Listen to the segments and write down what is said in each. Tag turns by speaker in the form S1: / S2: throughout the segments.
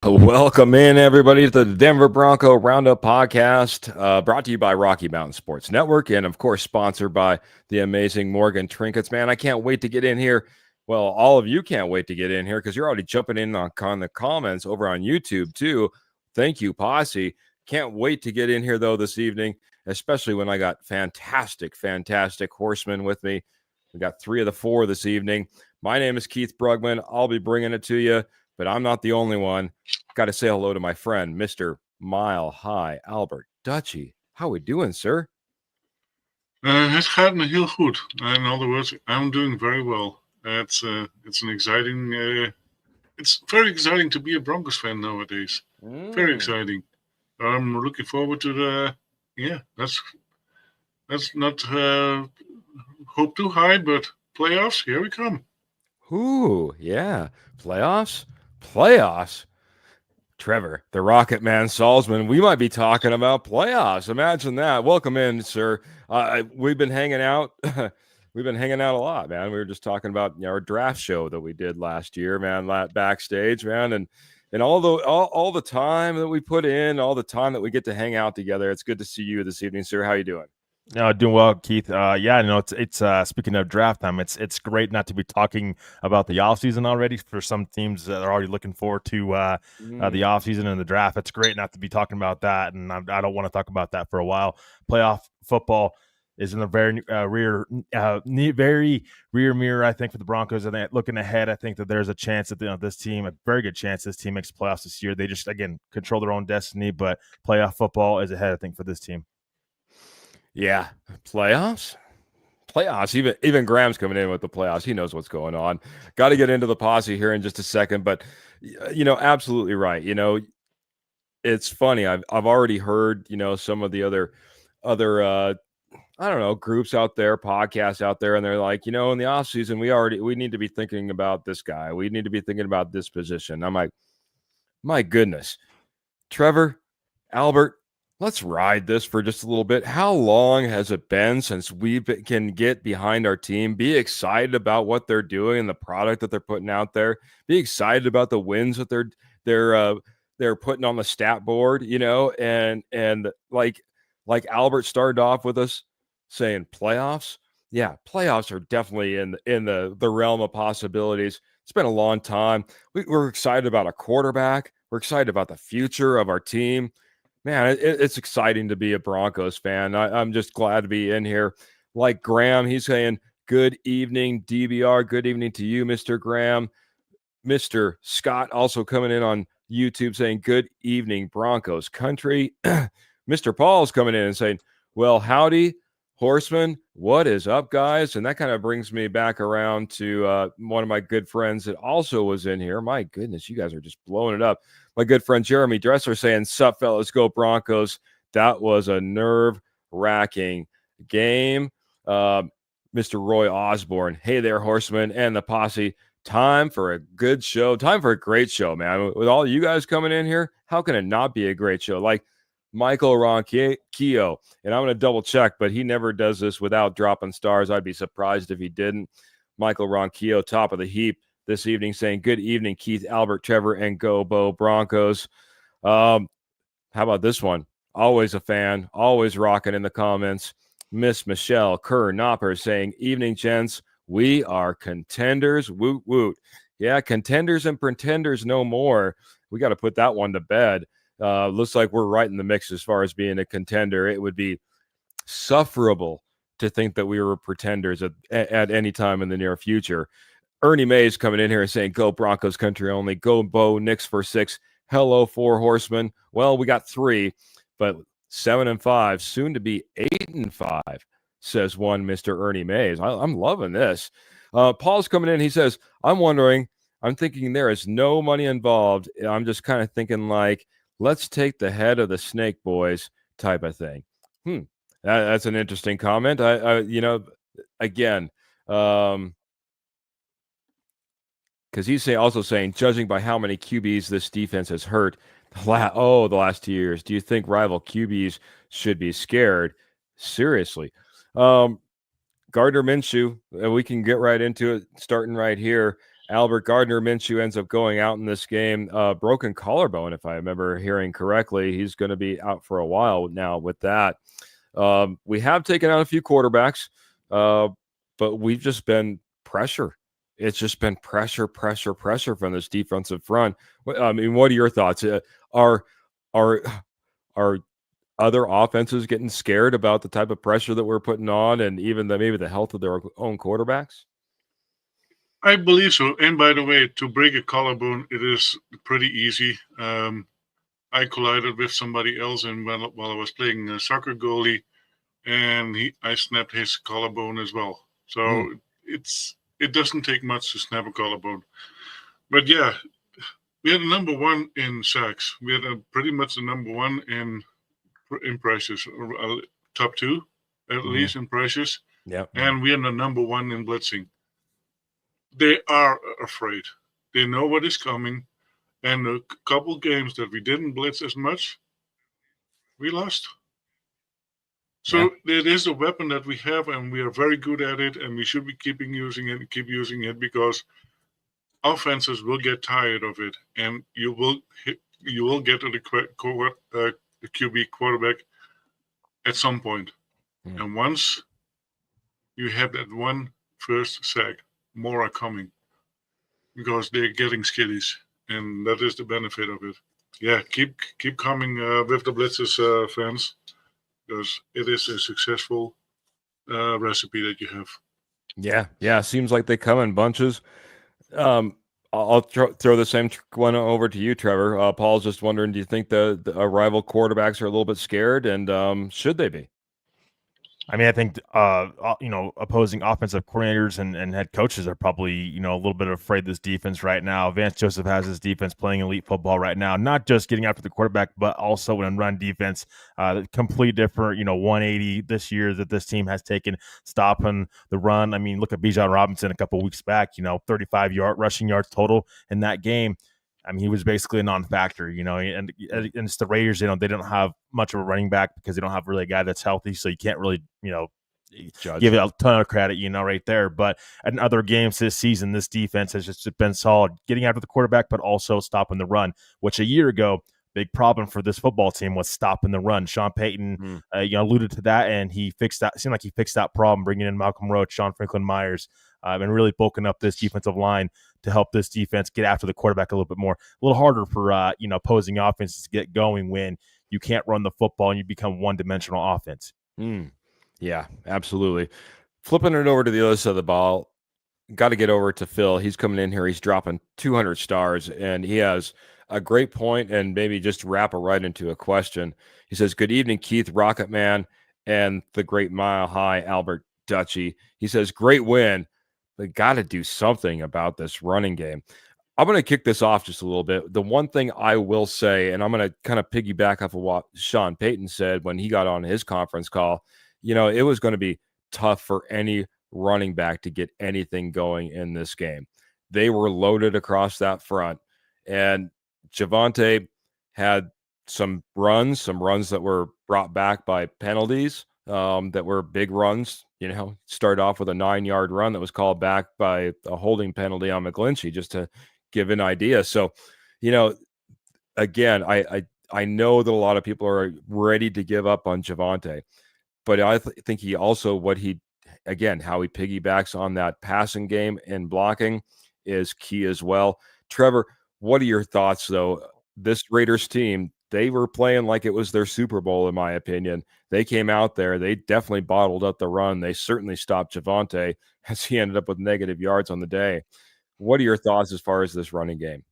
S1: Welcome in, everybody, to the Denver Bronco Roundup podcast, brought to you by Rocky Mountain Sports Network, and, of course, sponsored by the amazing Morgan Trinkets. Man, I can't wait to get in here. Well, all of you can't wait to get in here because you're already jumping in on the comments over on YouTube, too. Thank you, Posse. Can't wait to get in here, though, this evening, especially when I got fantastic horsemen with me. We got 3 of the 4 this evening. My name is Keith Brugman. I'll be bringing it to you, but I'm not the only one. Got to say hello to my friend, Mr. Mile High Albert Dutchie. How we doing, sir?
S2: Het gaat me heel goed. In other words, I'm doing very well. It's an exciting. It's very exciting to be a Broncos fan nowadays. Very exciting. I'm looking forward to the. Yeah, let's not hope too high, but playoffs. Here we come.
S1: Ooh, yeah, playoffs. Trevor, the Rocket Man Salzman, we might be talking about playoffs. Imagine that. Welcome in, sir. We've been hanging out. We've been hanging out a lot, man. We were just talking about our draft show that we did last year, man, backstage, man, and all the time that we put in, all the time that we get to hang out together. It's good to see you this evening, sir. How you doing?
S3: Doing well, Keith. It's speaking of draft time, it's great not to be talking about the offseason already for some teams that are already looking forward to the offseason and the draft. It's great not to be talking about that, and I don't want to talk about that for a while. Playoff football is in the very rear mirror, I think, for the Broncos. And looking ahead, I think that there's a chance that this team, a very good chance this team makes playoffs this year. They just, again, control their own destiny, but playoff football is ahead, I think, for this team.
S1: Yeah, playoffs. Even Graham's coming in with the playoffs. He knows what's going on. Got to get into the posse here in just a second, but absolutely right. It's funny. I've already heard some of the other I don't know, groups out there, podcasts out there, and they're like, in the offseason, we need to be thinking about this guy. We need to be thinking about this position. I'm like, my goodness, Trevor, Albert. Let's ride this for just a little bit. How long has it been since we can get behind our team, be excited about what they're doing and the product that they're putting out there, be excited about the wins that they're putting on the stat board, and like Albert started off with us saying playoffs. Yeah, playoffs are definitely in the realm of possibilities. It's been a long time. We're excited about a quarterback. We're excited about the future of our team. Man, it's exciting to be a Broncos fan. I'm just glad to be in here. Like Graham, he's saying, good evening, DBR. Good evening to you, Mr. Graham. Mr. Scott also coming in on YouTube saying, good evening, Broncos country. Mr. Paul's coming in and saying, well, howdy, horseman. What is up, guys? And that kind of brings me back around to one of my good friends that also was in here. My goodness, you guys are just blowing it up. My good friend Jeremy Dressler saying, sup, fellas, go Broncos. That was a nerve-wracking game. Mr. Roy Osborne, hey there, horseman, and the posse. Time for a good show. Time for a great show, man. With all you guys coming in here, how can it not be a great show? Like Michael Ronquillo, and I'm going to double check, but he never does this without dropping stars. I'd be surprised if he didn't. Michael Ronquillo, top of the heap this evening, saying, good evening, Keith, Albert, Trevor, and Go Bo Broncos. How about this one? Always a fan, always rocking in the comments. Miss Michelle Kerr Knopper saying, evening, gents. We are contenders. Woot, woot. Yeah, contenders and pretenders no more. We got to put that one to bed. Looks like we're right in the mix as far as being a contender. It would be sufferable to think that we were pretenders at any time in the near future. Ernie Mays coming in here and saying, "Go Broncos country only. Go Bo Nix for 6. Hello, 4 horsemen." Well, we got 3, but 7-5, soon to be 8-5, says one Mr. Ernie Mays. I'm loving this. Paul's coming in. He says, I'm thinking there is no money involved. I'm just kind of thinking like, let's take the head of the snake, boys, type of thing. That's an interesting comment. Again, because he's also saying, judging by how many QBs this defense has hurt the last 2 years, do you think rival QBs should be scared? Seriously. Gardner Minshew, we can get right into it, starting right here. Albert Gardner Minshew ends up going out in this game, broken collarbone, if I remember hearing correctly. He's going to be out for a while now with that. We have taken out a few quarterbacks, but we've just been pressure. It's just been pressure from this defensive front. I mean, what are your thoughts? Are other offenses getting scared about the type of pressure that we're putting on, and even maybe the health of their own quarterbacks?
S2: I believe so. And by the way, to break a collarbone, it is pretty easy. I collided with somebody else, and while I was playing a soccer goalie, and I snapped his collarbone as well. So it doesn't take much to snap a collarbone. But yeah, we had a number 1 in sacks. We had pretty much the number 1 in pressures, or top 2 at least in pressures.
S1: Yeah,
S2: and we are the number 1 in blitzing. They are afraid. They know what is coming. And a couple games that we didn't blitz as much, we lost. So it is a weapon that we have, and we are very good at it, and we should be keep using it, because offenses will get tired of it, and you will get to the QB quarterback at some point. And once you have that one first sack, more are coming, because they're getting skiddies, and that is the benefit of it. Yeah, keep coming with the blitzes, fans, because it is a successful recipe that you have.
S1: Yeah. Seems like they come in bunches. I'll throw the same one over to you, Trevor. Paul's just wondering, do you think the rival quarterbacks are a little bit scared, and should they be?
S3: I mean, I think opposing offensive coordinators and head coaches are probably a little bit afraid of this defense right now. Vance Joseph has his defense playing elite football right now, not just getting after the quarterback, but also in run defense. Completely different, 180 this year that this team has taken, stopping the run. I mean, look at Bijan Robinson a couple of weeks back. 35 rushing yards total in that game. I mean, he was basically a non-factor, and it's the Raiders. They don't have much of a running back because they don't have really a guy that's healthy, so you can't really, give it a ton of credit, right there. But in other games this season, this defense has just been solid, getting after the quarterback, but also stopping the run, which a year ago, big problem for this football team was stopping the run. Sean Payton, alluded to that, and he fixed that. Seemed like he fixed that problem, bringing in Malcolm Roach, Sean Franklin Myers, and really bulking up this defensive line to help this defense get after the quarterback a little bit more. A little harder for opposing offenses to get going when you can't run the football and you become one-dimensional offense.
S1: Yeah, absolutely. Flipping it over to the other side of the ball, got to get over to Phil. He's coming in here. He's dropping 200 stars, and he has a great point, and maybe just wrap it right into a question. He says, "Good evening, Keith, Rocket Man, and the great Mile High Albert Dutchy." He says, "Great win. They got to do something about this running game." I'm going to kick this off just a little bit. The one thing I will say, and I'm going to kind of piggyback off of what Sean Payton said when he got on his conference call, it was going to be tough for any running back to get anything going in this game. They were loaded across that front, and Javonte had some runs that were brought back by penalties, that were big runs. Started off with a 9-yard run that was called back by a holding penalty on McGlinchey, just to give an idea. So, again, I know that a lot of people are ready to give up on Javonte, but I think he also, how he piggybacks on that passing game and blocking is key as well. Trevor, what are your thoughts, though? This Raiders team, they were playing like it was their Super Bowl, in my opinion. They came out there. They definitely bottled up the run. They certainly stopped Javonte as he ended up with negative yards on the day. What are your thoughts as far as this running game?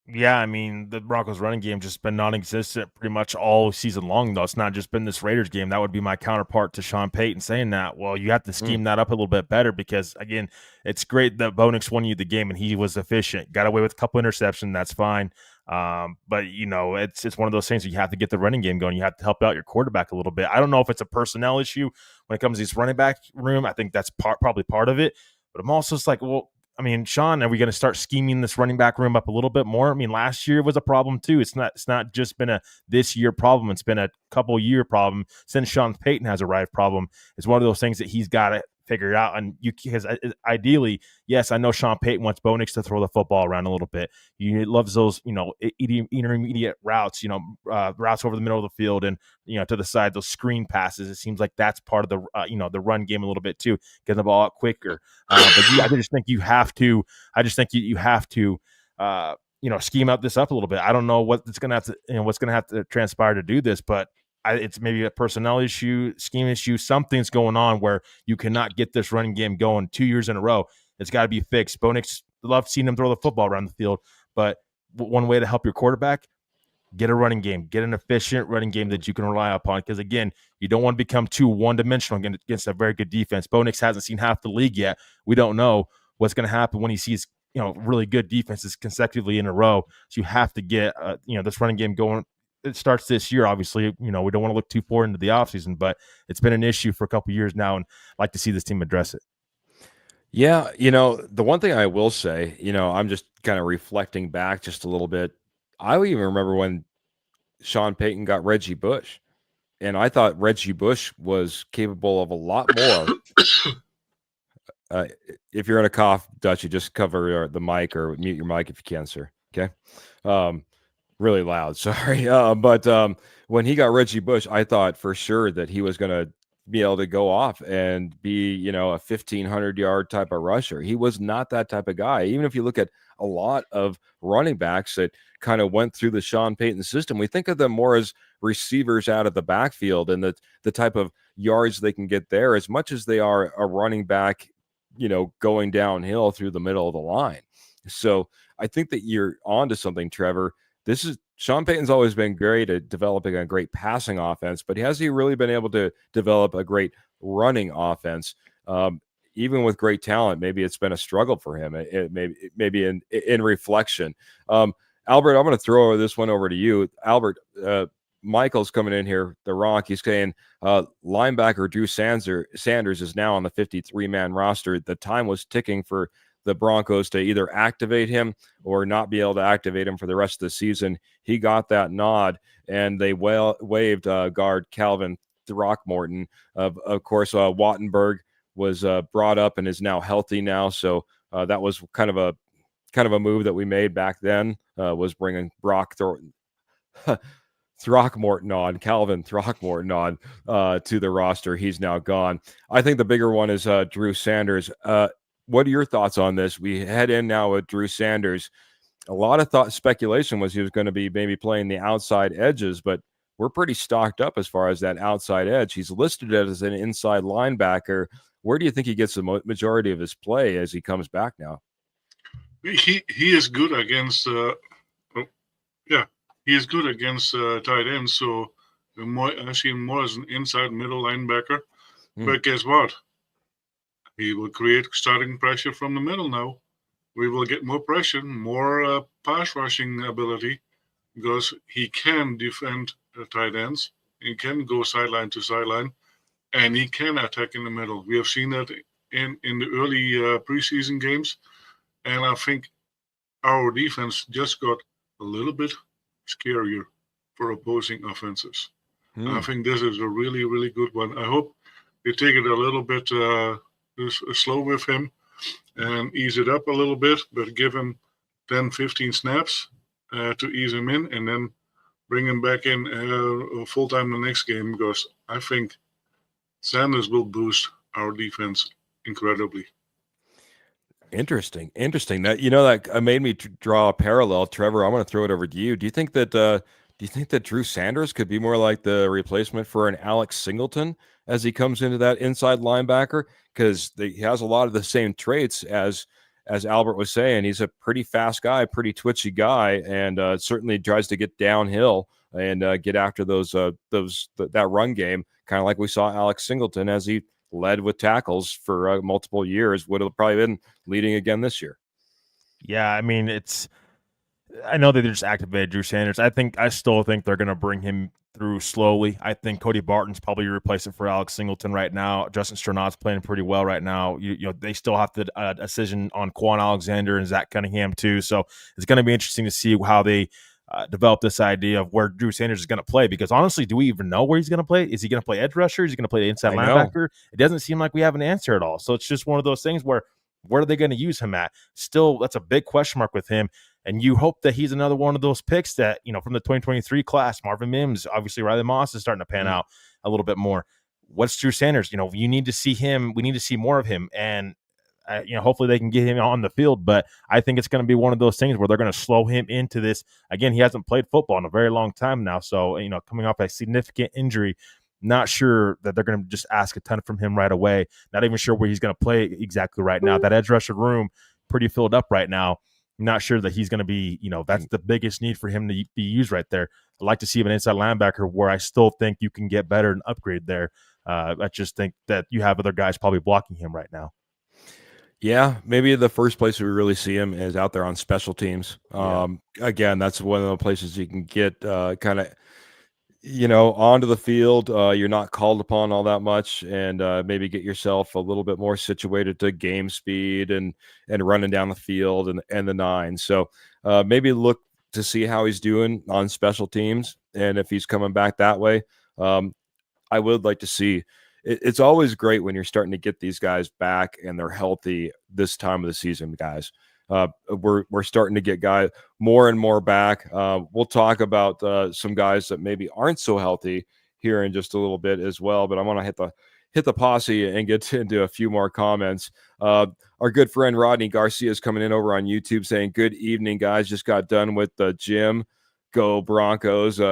S3: Yeah, I mean, the Broncos running game just been non-existent pretty much all season long, though. It's not just been this Raiders game. That would be my counterpart to Sean Payton saying that. Well, you have to scheme that up a little bit better because, again, it's great that Bo Nix won you the game and he was efficient. Got away with a couple interceptions. That's fine. But, you know, it's one of those things where you have to get the running game going. You have to help out your quarterback a little bit. I don't know if it's a personnel issue when it comes to this running back room. I think that's probably part of it. But I'm also just like, well, I mean, Sean, are we going to start scheming this running back room up a little bit more? I mean, last year was a problem too. It's not just been a this year problem. It's been a couple year problem since Sean Payton has arrived. Problem. It's one of those things that he's got to figure out. And because ideally, yes, I know Sean Payton wants Bo Nix to throw the football around a little bit. He loves those, you know, intermediate routes, you know, routes over the middle of the field and, you know, to the side, those screen passes. It seems like that's part of the, you know, the run game a little bit too, getting the ball out quicker. But I just think you have to. I just think you have to, you know, scheme out this up a little bit. I don't know what's going to have to, you know, what's going to have to transpire to do this, but it's maybe a personnel issue, scheme issue. Something's going on where you cannot get this running game going 2 years in a row. It's got to be fixed. Bo Nix, love seeing him throw the football around the field, but one way to help your quarterback, get a running game, get an efficient running game that you can rely upon. Because again, you don't want to become too one-dimensional against a very good defense. Bo Nix hasn't seen half the league yet. We don't know what's going to happen when he sees, you know, really good defenses consecutively in a row. So you have to get, you know, this running game going. It starts this year, obviously. You know, we don't want to look too far into the offseason, but it's been an issue for a couple of years now, and I'd like to see this team address it.
S1: Yeah, you know, the one thing I will say, you know, I'm just kind of reflecting back just a little bit. I even remember when Sean Payton got Reggie Bush, and I thought Reggie Bush was capable of a lot more. If you're in a cough, Dutch, you just cover the mic or mute your mic if you can, sir. Okay. Really loud. Sorry. But when he got Reggie Bush, I thought for sure that he was going to be able to go off and be, you know, a 1,500-yard type of rusher. He was not that type of guy. Even if you look at a lot of running backs that kind of went through the Sean Payton system, we think of them more as receivers out of the backfield and the type of yards they can get there as much as they are a running back, you know, going downhill through the middle of the line. So I think that you're onto something, Trevor. This is Sean Payton's always been great at developing a great passing offense, but has he really been able to develop a great running offense? Even with great talent, maybe it's been a struggle for him. Maybe in reflection. Albert, I'm going to throw this one over to you. Albert, Michael's coming in here, the Rock. He's saying linebacker Drew Sanders is now on the 53-man roster. The time was ticking for the Broncos to either activate him or not be able to activate him for the rest of the season. He got that nod, and they waived guard Calvin Throckmorton. Of course, Wattenberg was brought up and is now healthy now. So that was kind of a move that we made back then, was bringing Throckmorton on, Calvin Throckmorton on to the roster. He's now gone. I think the bigger one is Drew Sanders. What are your thoughts on this? We head in now with Drew Sanders. A lot of speculation was he was going to be maybe playing the outside edges, but we're pretty stocked up as far as that outside edge. He's listed as an inside linebacker. Where do you think he gets the majority of his play as he comes back now?
S2: He is good against he is good against tight ends. So I see him more as an inside middle linebacker. But guess what? He will create starting pressure from the middle now. We will get more pressure, more pass rushing ability, because he can defend tight ends. He can go sideline to sideline, and he can attack in the middle. We have seen that in the early preseason games, and I think our defense just got a little bit scarier for opposing offenses. I think this is a really, really good one. I hope they take it a little bit slow with him and ease it up a little bit, but give him 10, 15 snaps to ease him in, and then bring him back in full-time the next game, because I think Sanders will boost our defense incredibly.
S1: Interesting. That, you know, that made me draw a parallel. Trevor, I'm going to throw it over to you. Do you think that Do you think that Drew Sanders could be more like the replacement for an Alex Singleton as he comes into that inside linebacker? Because he has a lot of the same traits as Albert was saying. He's a pretty fast guy, pretty twitchy guy, and certainly tries to get downhill and get after that run game, kind of like we saw Alex Singleton as he led with tackles for multiple years. Would have probably been leading again this year.
S3: Yeah, I mean, I know that they just activated Drew Sanders. I still think they're going to bring him through slowly. I think Cody Barton's probably replacement for Alex Singleton right now. Justin Sternad's playing pretty well right now. You know, they still have the decision on Quan Alexander and Zach Cunningham too. So it's going to be interesting to see how they develop this idea of where Drew Sanders is going to play. Because honestly, do we even know where he's going to play? Is he going to play edge rusher? Is he going to play the inside linebacker? It doesn't seem like we have an answer at all. So it's just one of those things where are they going to use him at? Still, that's a big question mark with him. And you hope that he's another one of those picks that, you know, from the 2023 class, Marvin Mims, obviously Riley Moss is starting to pan out a little bit more. What's Drew Sanders? You know, you need to see him. We need to see more of him. And, you know, hopefully they can get him on the field. But I think it's going to be one of those things where they're going to slow him into this. Again, he hasn't played football in a very long time now. So, you know, coming off a significant injury, not sure that they're going to just ask a ton from him right away. Not even sure where he's going to play exactly right now. That edge rusher room pretty filled up right now. Not sure that he's going to be, you know, that's the biggest need for him to be used right there. I'd like to see him an inside linebacker where I still think you can get better and upgrade there. I just think that you have other guys probably blocking him right now.
S1: Yeah, maybe the first place we really see him is out there on special teams. Again, that's one of the places you can get kind of, you know, onto the field. You're not called upon all that much, and maybe get yourself a little bit more situated to game speed and running down the field and the nine. So maybe look to see how he's doing on special teams, and if he's coming back that way. I would like to see. It's always great when you're starting to get these guys back and they're healthy this time of the season, guys. We're starting to get guys more and more back. We'll talk about some guys that maybe aren't so healthy here in just a little bit as well. But I want to hit the posse and get into a few more comments. Our good friend Rodney Garcia is coming in over on YouTube saying, "Good evening, guys. Just got done with the gym. Go Broncos."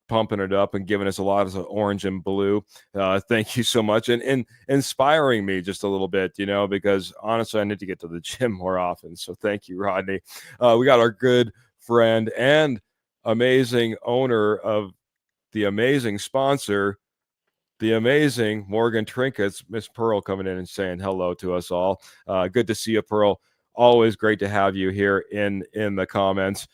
S1: Pumping it up and giving us a lot of orange and blue. Thank you so much. And inspiring me just a little bit, you know, because honestly, I need to get to the gym more often. So thank you, Rodney. We got our good friend and amazing owner of the amazing sponsor, the amazing Morgan Trinkets, Miss Pearl, coming in and saying hello to us all. Good to see you, Pearl. Always great to have you here in the comments.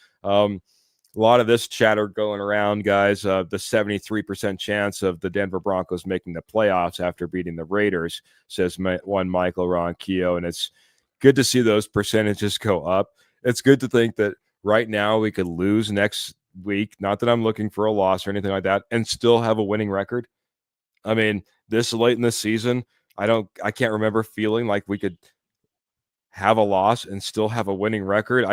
S1: A lot of this chatter going around, guys. The 73% chance of the Denver Broncos making the playoffs after beating the Raiders, says one Michael Ronquillo. And it's good to see those percentages go up. It's good to think that right now we could lose next week. Not that I'm looking for a loss or anything like that, and still have a winning record. I mean, this late in the season, I can't remember feeling like we could have a loss and still have a winning record.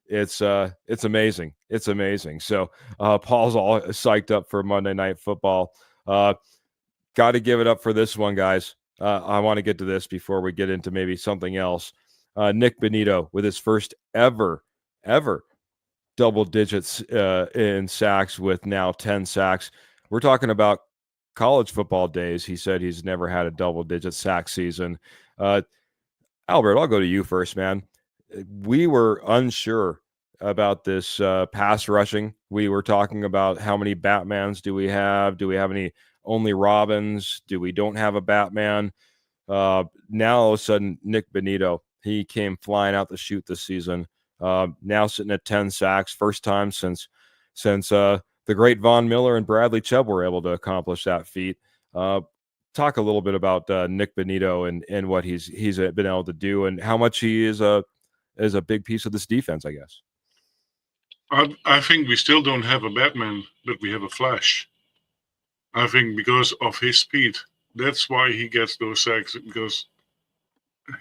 S1: It's amazing. It's amazing. So Paul's all psyched up for Monday Night Football. Got to give it up for this one, guys. I want to get to this before we get into maybe something else. Nick Benito with his first ever double digits in sacks, with now 10 sacks. We're talking about college football days. He said he's never had a double digit sack season. Albert, I'll go to you first, man. We were unsure about this pass rushing. We were talking about how many Batmans do we have? Do we have any only Robins? Do we don't have a Batman? Now all of a sudden, Nick Benito, he came flying out the chute this season. Now sitting at 10 sacks, first time since the great Von Miller and Bradley Chubb were able to accomplish that feat. Talk a little bit about Nick Benito and what he's been able to do, and how much he is a big piece of this defense, I guess.
S2: I think we still don't have a Batman, but we have a Flash. I think because of his speed, that's why he gets those sacks, because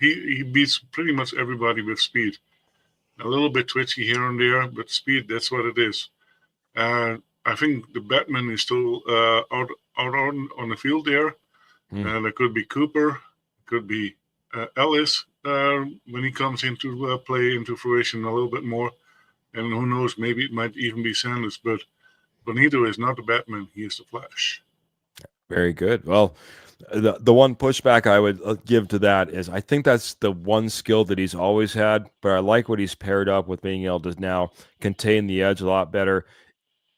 S2: he beats pretty much everybody with speed. A little bit twitchy here and there, but speed, that's what it is. I think the Batman is still out on the field there. And it could be Cooper, could be Ellis when he comes into play, into fruition a little bit more. And who knows, maybe it might even be Sanders. But Benito is not the Batman; he is the Flash.
S1: Very good. Well, the one pushback I would give to that is I think that's the one skill that he's always had, but I like what he's paired up with being able to now contain the edge a lot better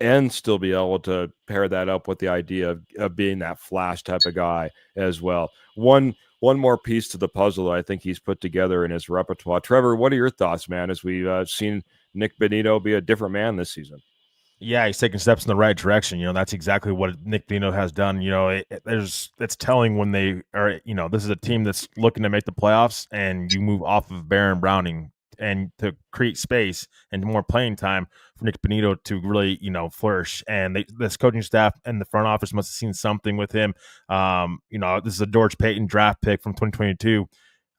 S1: and still be able to pair that up with the idea of being that flash type of guy as well. One more piece to the puzzle I think he's put together in his repertoire. Trevor, what are your thoughts, man, as we've seen Nick Benito be a different man this season?
S3: Yeah, he's taking steps in the right direction. That's exactly what Nick Dino has done. It's telling when they are. This is a team that's looking to make the playoffs, and you move off of Baron Browning and to create space and more playing time for Nick Benito to really, flourish. And this coaching staff and the front office must have seen something with him. This is a George Payton draft pick from 2022.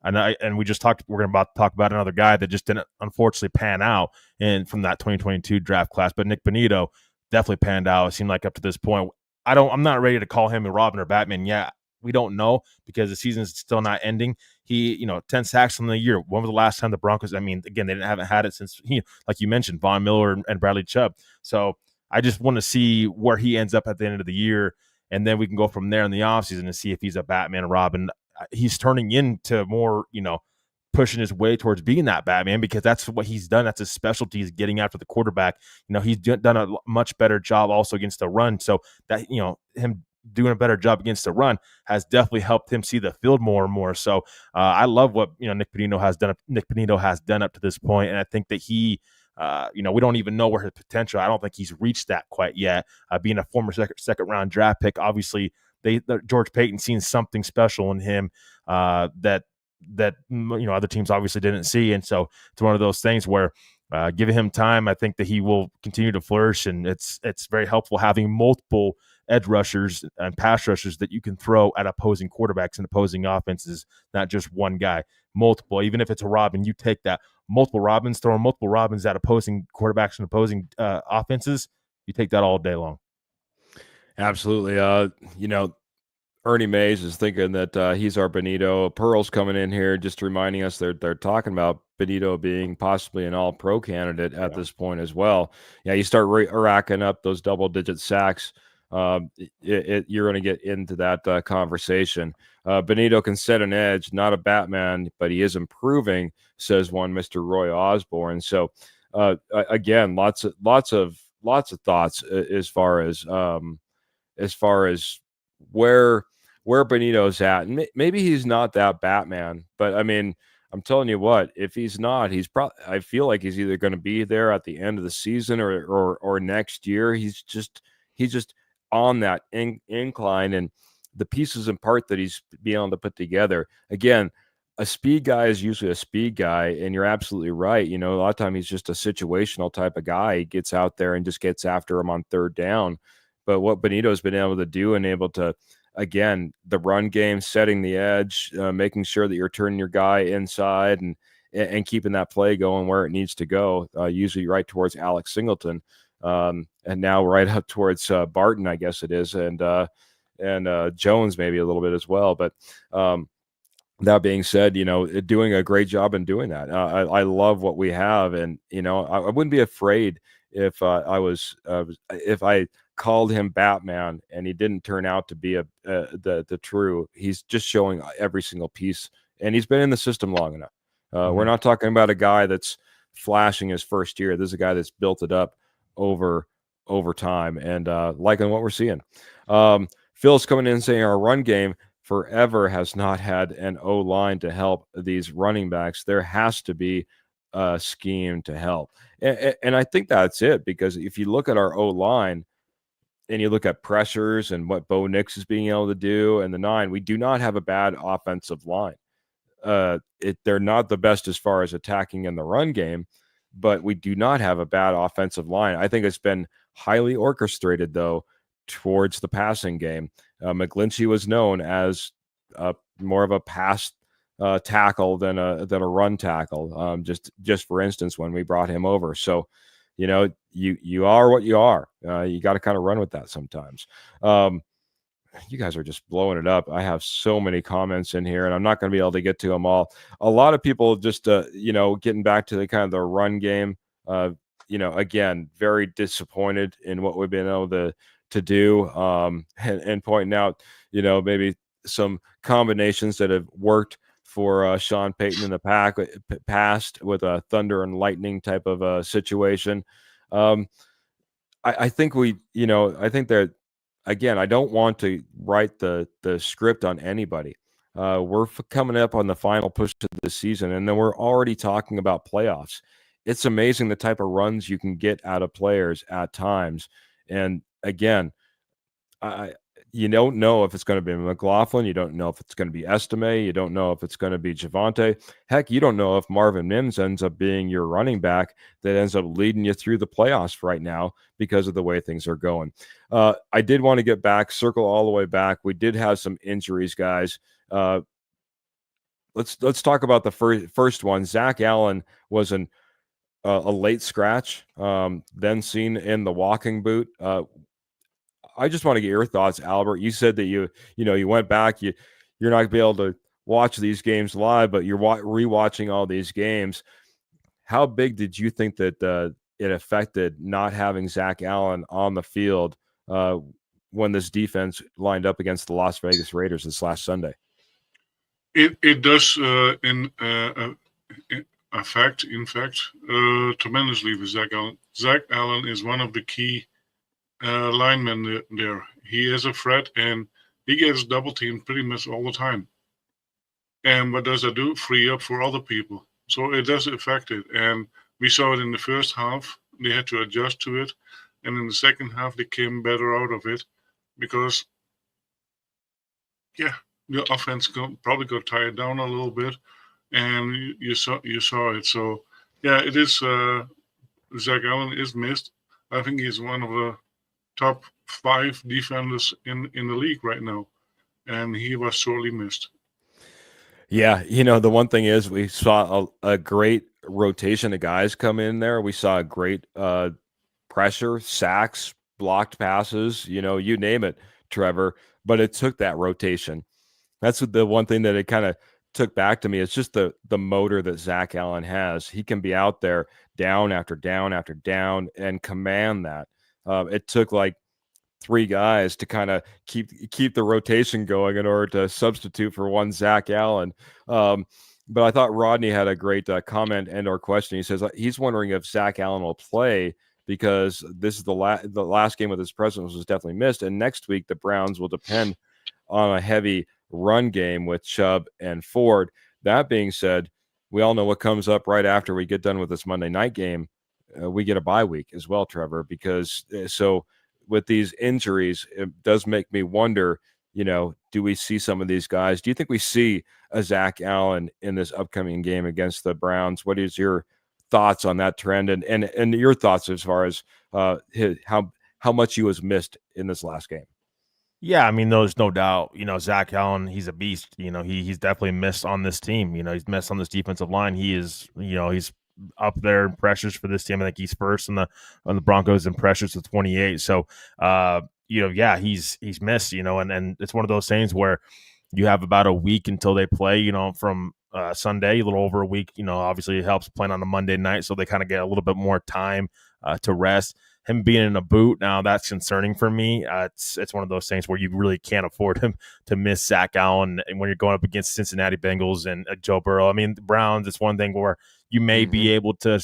S3: And we just talked. We're about to talk about another guy that just didn't unfortunately pan out from that 2022 draft class. But Nick Benito definitely panned out. It seemed like up to this point. I'm not ready to call him a Robin or Batman yet. We don't know because the season is still not ending. He, 10 sacks in the year. When was the last time the Broncos? I mean, again, they haven't had it since like you mentioned, Von Miller and Bradley Chubb. So I just want to see where he ends up at the end of the year, and then we can go from there in the offseason and see if he's a Batman or Robin. He's turning into more, pushing his way towards being that Batman because that's what he's done. That's his specialty, is getting after the quarterback. He's done a much better job also against the run. So that, him doing a better job against the run has definitely helped him see the field more and more. So I love what, Nick Benito has done up to this point. And I think that he, we don't even know where his potential. I don't think he's reached that quite yet. Being a former second round draft pick, obviously, George Payton seen something special in him that other teams obviously didn't see, and so it's one of those things where giving him time, I think that he will continue to flourish, and it's very helpful having multiple edge rushers and pass rushers that you can throw at opposing quarterbacks and opposing offenses, not just one guy, multiple. Even if it's a Robin, you take that multiple Robins, throwing multiple Robins at opposing quarterbacks and opposing offenses, you take that all day long.
S1: Absolutely. Ernie Mays is thinking that he's our Benito. Pearl's coming in here just reminding us they're talking about Benito being possibly an all-pro candidate at this point as well. Yeah, you start racking up those double-digit sacks, you're going to get into that conversation. Benito can set an edge, not a Batman, but he is improving, says one Mr. Roy Osborne. So again, lots of thoughts as far as where Benito's at. And maybe he's not that Batman, but I mean, I'm telling you what, if he's not, he's probably, I feel like he's either going to be there at the end of the season or next year. He's just on that incline, and the pieces and part that he's being able to put together. Again, a speed guy is usually a speed guy, and you're absolutely right. A lot of time he's just a situational type of guy. He gets out there and just gets after him on third down. But what Benito's been able to do and able to, again, the run game, setting the edge, making sure that you're turning your guy inside and keeping that play going where it needs to go, usually right towards Alex Singleton, and now right up towards Barton, I guess it is, and Jones maybe a little bit as well. But that being said, doing a great job in doing that. I love what we have, and I wouldn't be afraid if I called him Batman and he didn't turn out to be the true. He's just showing every single piece, and he's been in the system long enough. We're not talking about a guy that's flashing his first year. This is a guy that's built it up over time, and liking what we're seeing. Phil's coming in saying our run game forever has not had an O-line to help these running backs. There has to be a scheme to help. And I think that's it, because if you look at our O-line and you look at pressures and what Bo Nix is being able to do and the 9, we do not have a bad offensive line. They're not the best as far as attacking in the run game, but we do not have a bad offensive line. I think it's been highly orchestrated, though, towards the passing game. McGlinchey was known as more of a pass tackle than a run tackle. Just for instance, when we brought him over. So, you are what you are. You got to kind of run with that sometimes. You guys are just blowing it up. I have so many comments in here, and I'm not going to be able to get to them all. A lot of people just, getting back to the kind of the run game. again, very disappointed in what we've been able to do, and pointing out, maybe some combinations that have worked for Sean Payton in the past with a thunder and lightning type of a situation. I think I think that, again, I don't want to write the script on anybody. We're coming up on the final push of the season, and then we're already talking about playoffs. It's amazing the type of runs you can get out of players at times. And again, you don't know if it's going to be McLaughlin. You don't know if it's going to be Estime. You don't know if it's going to be Javonte. Heck, you don't know if Marvin Mims ends up being your running back that ends up leading you through the playoffs right now because of the way things are going. I did want to get back, circle all the way back. We did have some injuries, guys. Let's talk about the first one. Zach Allen was a late scratch, then seen in the walking boot. I just want to get your thoughts, Albert. You said that you went back. You're not going to be able to watch these games live, but you're rewatching all these games. How big did you think that it affected not having Zach Allen on the field when this defense lined up against the Las Vegas Raiders this last Sunday?
S2: It does affect, in fact, tremendously with Zach Allen. Zach Allen is one of the key linemen there. He is a threat, and he gets double teamed pretty much all the time. And what does that do? Free up for other people. So it does affect it. And we saw it in the first half. They had to adjust to it. And in the second half, they came better out of it because, the offense probably got tired down a little bit. And you saw it. So, it is. Zach Allen is missed. I think he's one of the top 5 defenders in the league right now, and he was sorely missed.
S1: Yeah, the one thing is we saw a great rotation of guys come in there. We saw a great pressure, sacks, blocked passes, you name it, Trevor, but it took that rotation. That's the one thing that it kind of took back to me. It's just the motor that Zach Allen has. He can be out there down after down after down and command that. It took like 3 guys to kind of keep the rotation going in order to substitute for one Zach Allen. But I thought Rodney had a great comment and/or question. He says he's wondering if Zach Allen will play because this is the last game with his presence was definitely missed, and next week the Browns will depend on a heavy run game with Chubb and Ford. That being said, we all know what comes up right after we get done with this Monday night game. We get a bye week as well, Trevor, because so with these injuries, it does make me wonder, do we see some of these guys? Do you think we see a Zach Allen in this upcoming game against the Browns? What is your thoughts on that trend and your thoughts as far as how much he was missed in this last game?
S3: Yeah, I mean, there's no doubt. Zach Allen, he's a beast. He's definitely missed on this team. He's missed on this defensive line. He is, he's up there in pressures for this team. I think he's first on the Broncos in pressures with 28. So, he's missed. And it's one of those things where you have about a week until they play. From Sunday, a little over a week. Obviously it helps playing on a Monday night, so they kind of get a little bit more time to rest. Him being in a boot now, that's concerning for me. It's one of those things where you really can't afford him to miss Zach Allen when you're going up against Cincinnati Bengals and Joe Burrow. I mean, the Browns, it's one thing where you may be able to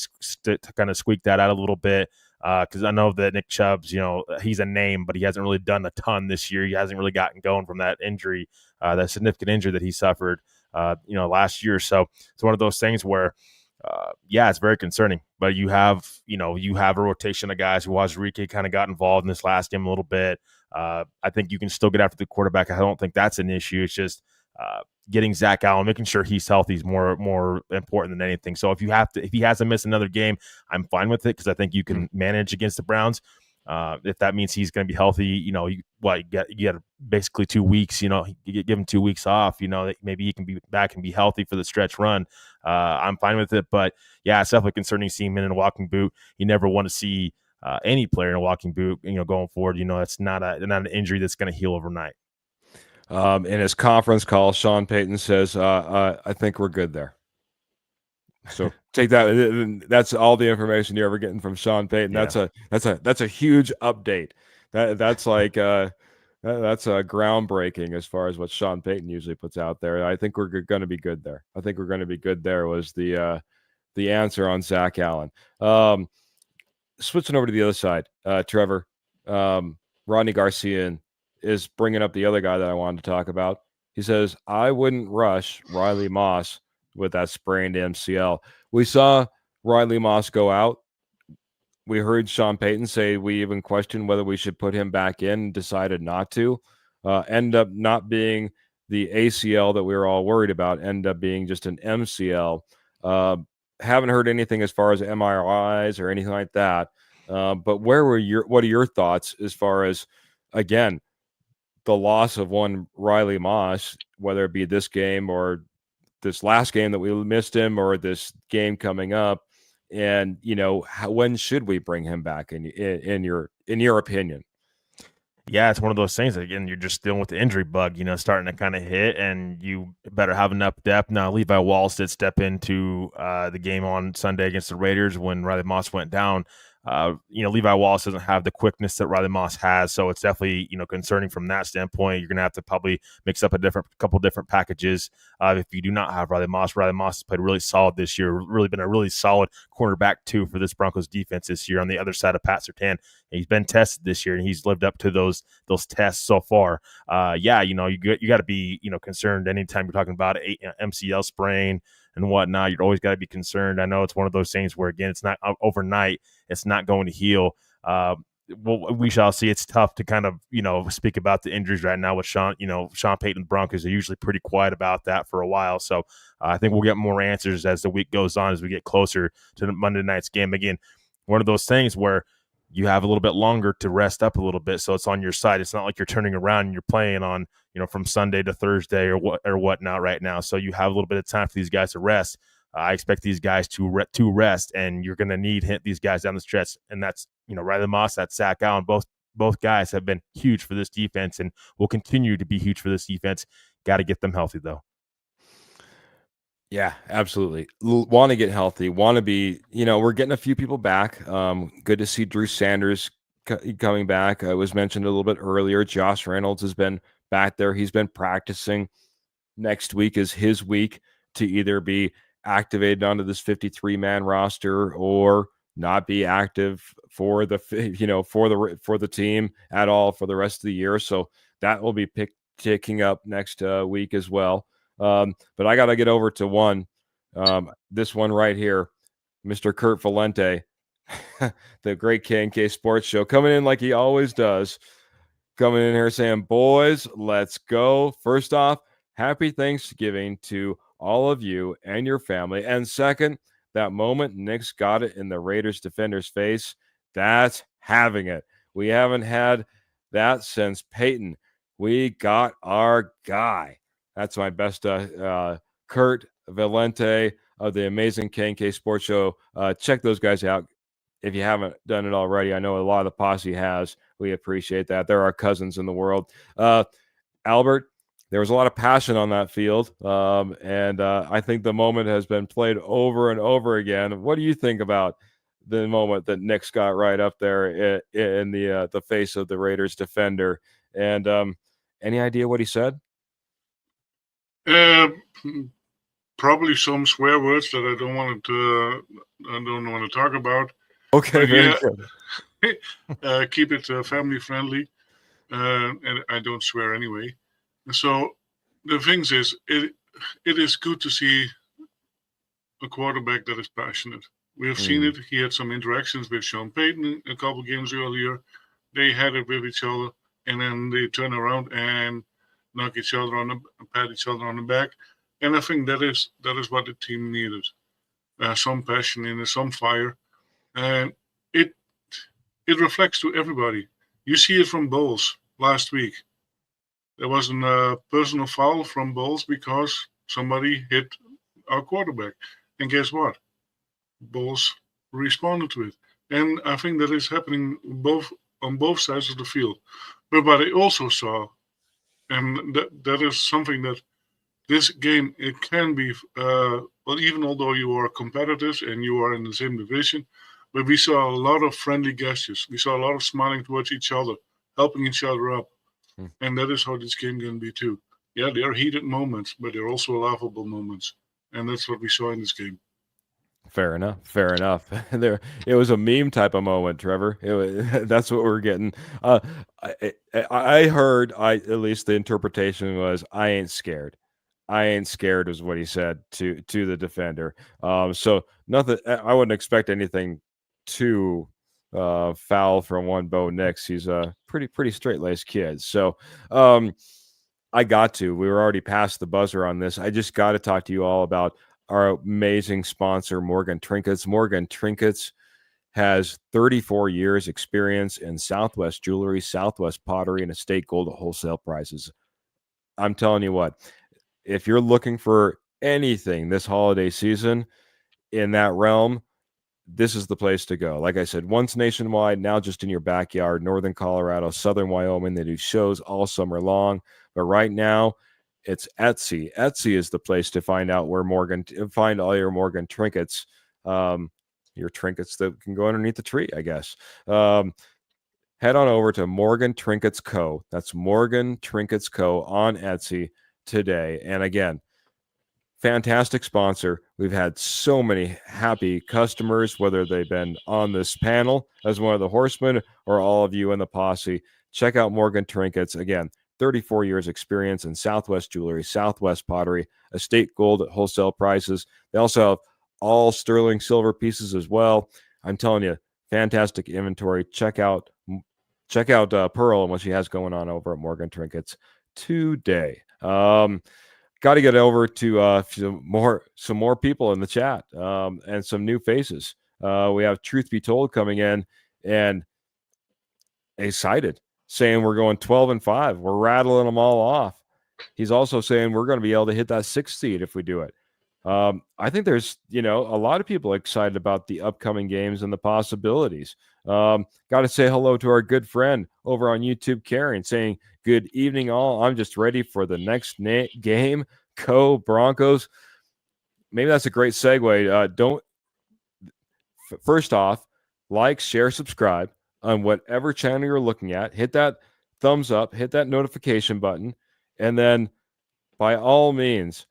S3: kind of squeak that out a little bit because I know that Nick Chubb's, he's a name, but he hasn't really done a ton this year. He hasn't really gotten going from that injury, that significant injury that he suffered, last year. So it's one of those things where it's very concerning, but you have a rotation of guys. Wazirike kind of got involved in this last game a little bit. I think you can still get after the quarterback. I don't think that's an issue. It's just getting Zach Allen, making sure he's healthy is more important than anything. So if he has to miss another game, I'm fine with it because I think you can manage against the Browns. If that means he's going to be healthy, you get basically 2 weeks, you give him 2 weeks off, maybe he can be back and be healthy for the stretch run. I'm fine with it, but it's definitely concerning seeing him in a walking boot. You never want to see any player in a walking boot, going forward. It's not an injury that's going to heal overnight.
S1: In his conference call, Sean Payton says, I think we're good there. So take that. That's all the information you're ever getting from Sean Payton.
S3: Yeah.
S1: That's a huge update. That's like that's groundbreaking as far as what Sean Payton usually puts out there. I think we're going to be good there. I think we're going to be good there was the answer on Zach Allen. Switching over to the other side, Trevor, Rodney Garcia is bringing up the other guy that I wanted to talk about. He says, I wouldn't rush Riley Moss with that sprained MCL. We saw Riley Moss go out. We heard Sean Payton say we even questioned whether we should put him back in, decided not to. End up not being the ACL that we were all worried about, end up being just an MCL. Haven't heard anything as far as MRIs or anything like that. But what are your thoughts as far as, again, the loss of one Riley Moss, whether it be this game or this last game that we missed him or this game coming up? And, when should we bring him back in your opinion?
S3: Yeah, it's one of those things. Again, you're just dealing with the injury bug, starting to kind of hit, and you better have enough depth. Now, Levi Wallace did step into the game on Sunday against the Raiders when Riley Moss went down. Levi Wallace doesn't have the quickness that Riley Moss has, so it's definitely concerning from that standpoint. You're going to have to probably mix up a couple different packages if you do not have Riley Moss. Riley Moss has played really solid this year, really been a really solid cornerback too for this Broncos defense this year on the other side of Pat Surtain. He's been tested this year, and he's lived up to those tests so far. You got to be concerned anytime you're talking about a MCL sprain and whatnot. You've always got to be concerned. I know it's one of those things where, again, it's not overnight. It's not going to heal. We shall see. It's tough to kind of, speak about the injuries right now with Sean Payton. Broncos are usually pretty quiet about that for a while. So I think we'll get more answers as the week goes on, as we get closer to the Monday night's game. Again, one of those things where you have a little bit longer to rest up a little bit, so it's on your side. It's not like you're turning around and you're playing on, from Sunday to Thursday or whatnot right now. So you have a little bit of time for these guys to rest. I expect these guys to rest, and you're going to need these guys down the stretch. And that's Riley Moss, that's Zach Allen. Both guys have been huge for this defense and will continue to be huge for this defense. Got to get them healthy though.
S1: Yeah, absolutely. Want to get healthy. Want to be, we're getting a few people back. Good to see Drew Sanders coming back. It was mentioned a little bit earlier. Josh Reynolds has been back there. He's been practicing. Next week is his week to either be activated onto this 53-man roster or not be active for the for the team at all for the rest of the year. So that will be picking up next week as well. But I got to get over to this one right here, Mr. Kurt Valente, the great K&K Sports Show, coming in like he always does, coming in here saying, boys, let's go. First off, happy Thanksgiving to all of you and your family. And second, that moment Nick's got it in the Raiders defender's face, that's having it. We haven't had that since Peyton. We got our guy. That's my best Kurt Valente of the amazing K&K Sports Show. Check those guys out if you haven't done it already. I know a lot of the posse has. We appreciate that. They're our cousins in the world. Albert, there was a lot of passion on that field, and I think the moment has been played over and over again. What do you think about the moment that Nick's got right up there in the face of the Raiders defender? And any idea what he said?
S2: Probably some swear words that I don't want to talk about.
S1: Okay, very good.
S2: Keep it family friendly, and I don't swear anyway. So the thing is, it is good to see a quarterback that is passionate. We have seen it. He had some interactions with Sean Payton a couple games earlier. They had it with each other, and then they turn around and knock each other pat each other on the back. And I think that is what the team needed. Some passion in it, some fire, and it reflects to everybody. You see it from Bowles last week. There was a personal foul from Bowles because somebody hit our quarterback. And guess what? Bowles responded to it. And I think that is happening on both sides of the field. But what I also saw, and that is something that this game, it can be a well, even although you are competitors and you are in the same division, but we saw a lot of friendly gestures. We saw a lot of smiling towards each other, helping each other up.
S1: Hmm.
S2: And that is how this game can be too. Yeah, there are heated moments, but there are also laughable moments. And that's what we saw in this game.
S1: Fair enough. Fair enough. It was a meme type of moment, Trevor. That's what we're getting. I heard. At least the interpretation was, "I ain't scared." I ain't scared is what he said to the defender. So nothing. I wouldn't expect anything too foul from one Bo Nix. He's a pretty straight laced kid. So I got to. We were already past the buzzer on this. I just got to talk to you all about our amazing sponsor, Morgan Trinkets. Morgan Trinkets has 34 years experience in Southwest jewelry, Southwest pottery, and estate gold at wholesale prices. I'm telling you what, if you're looking for anything this holiday season in that realm, this is the place to go. Like I said, once nationwide, now just in your backyard, northern Colorado, southern Wyoming. They do shows all summer long. But right now, it's Etsy. Etsy is the place to find out where find all your Morgan trinkets, your trinkets that can go underneath the tree, I guess. Head on over to Morgan Trinkets Co. That's Morgan Trinkets Co. on Etsy today. And again, fantastic sponsor. We've had so many happy customers, whether they've been on this panel as one of the horsemen or all of you in the posse. Check out Morgan Trinkets. Again, 34 years experience in Southwest jewelry, Southwest pottery, estate gold at wholesale prices. They also have all sterling silver pieces as well. I'm telling you, fantastic inventory. Check out Pearl and what she has going on over at Morgan Trinkets today. Got to get over to some more people in the chat and some new faces. We have Truth Be Told coming in and excited, saying we're going 12-5. We're rattling them all off. He's also saying we're going to be able to hit that 6th seed if we do it. I think there's a lot of people excited about the upcoming games and the possibilities. Got to say hello to our good friend over on YouTube, Karen, saying good evening all. I'm just ready for the next game. Broncos. Maybe that's a great segue. First off, like, share, subscribe on whatever channel you're looking at. Hit that thumbs up, hit that notification button, and then by all means,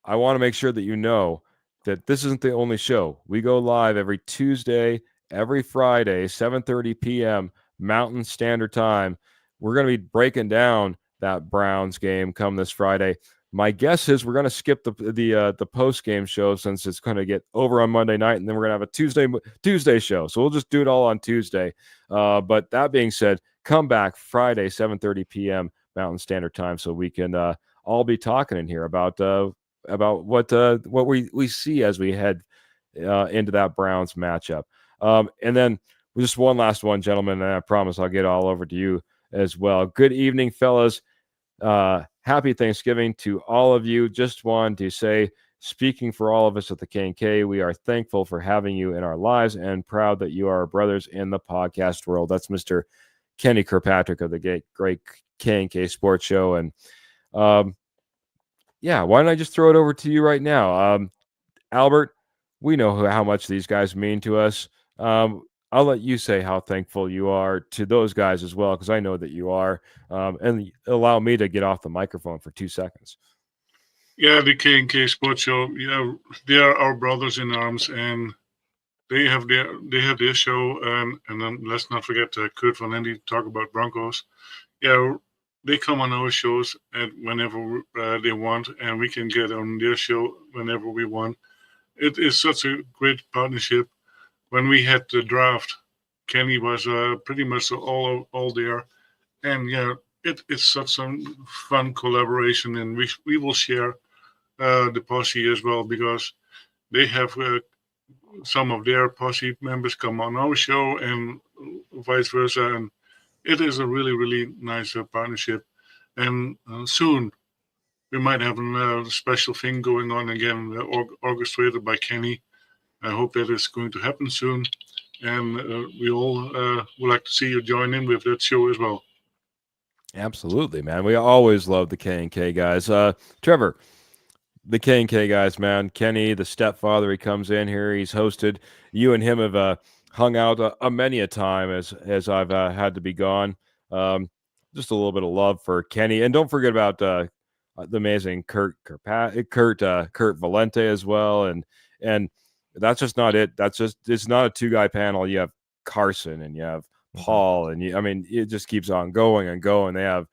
S1: I want to make sure that you know that this isn't the only show. We go live every Tuesday, every Friday, 7:30 p.m. Mountain Standard Time. We're going to be breaking down that Browns game come this Friday. My guess is we're going to skip the post game show since it's going to get over on Monday night, and then we're going to have a Tuesday show. So we'll just do it all on Tuesday. But that being said, come back Friday, 7:30 p.m. Mountain Standard Time, so we can all be talking in here about what we see as we head into that Browns matchup. And then just one last one, gentlemen, and I promise I'll get all over to you as well. Good evening, fellas. Happy Thanksgiving to all of you. Just wanted to say, speaking for all of us at the K&K, we are thankful for having you in our lives and proud that you are our brothers in the podcast world. That's Mr. Kenny Kirkpatrick of the great K&K Sports Show. And yeah, why don't I just throw it over to you right now? Albert, we know how much these guys mean to us. I'll let you say how thankful you are to those guys as well, because I know that you are. And allow me to get off the microphone for 2 seconds.
S2: Yeah, the K&K Sports Show. Yeah, they are our brothers in arms, and they have their show. And then let's not forget Kurt Van Lende talk about Broncos. Yeah, they come on our shows whenever they want, and we can get on their show whenever we want. It is such a great partnership. When we had the draft, Kenny was pretty much all there, and yeah, it's such a fun collaboration, and we will share the posse as well, because they have some of their posse members come on our show and vice versa, and it is a really, really nice partnership. And soon we might have a special thing going on again, orchestrated by Kenny. I hope that is going to happen soon. And we all would like to see you join in with that show as well.
S1: Absolutely, man. We always love the K&K guys. Trevor, the K&K guys, man. Kenny, the stepfather, he comes in here. He's hosted. You and him have hung out a many a time as I've had to be gone. Just a little bit of love for Kenny, and don't forget about the amazing Kurt Valente as well. And that's just not it. It's not a two-guy panel. You have Carson and you have Paul, and I mean, it just keeps on going and going. They have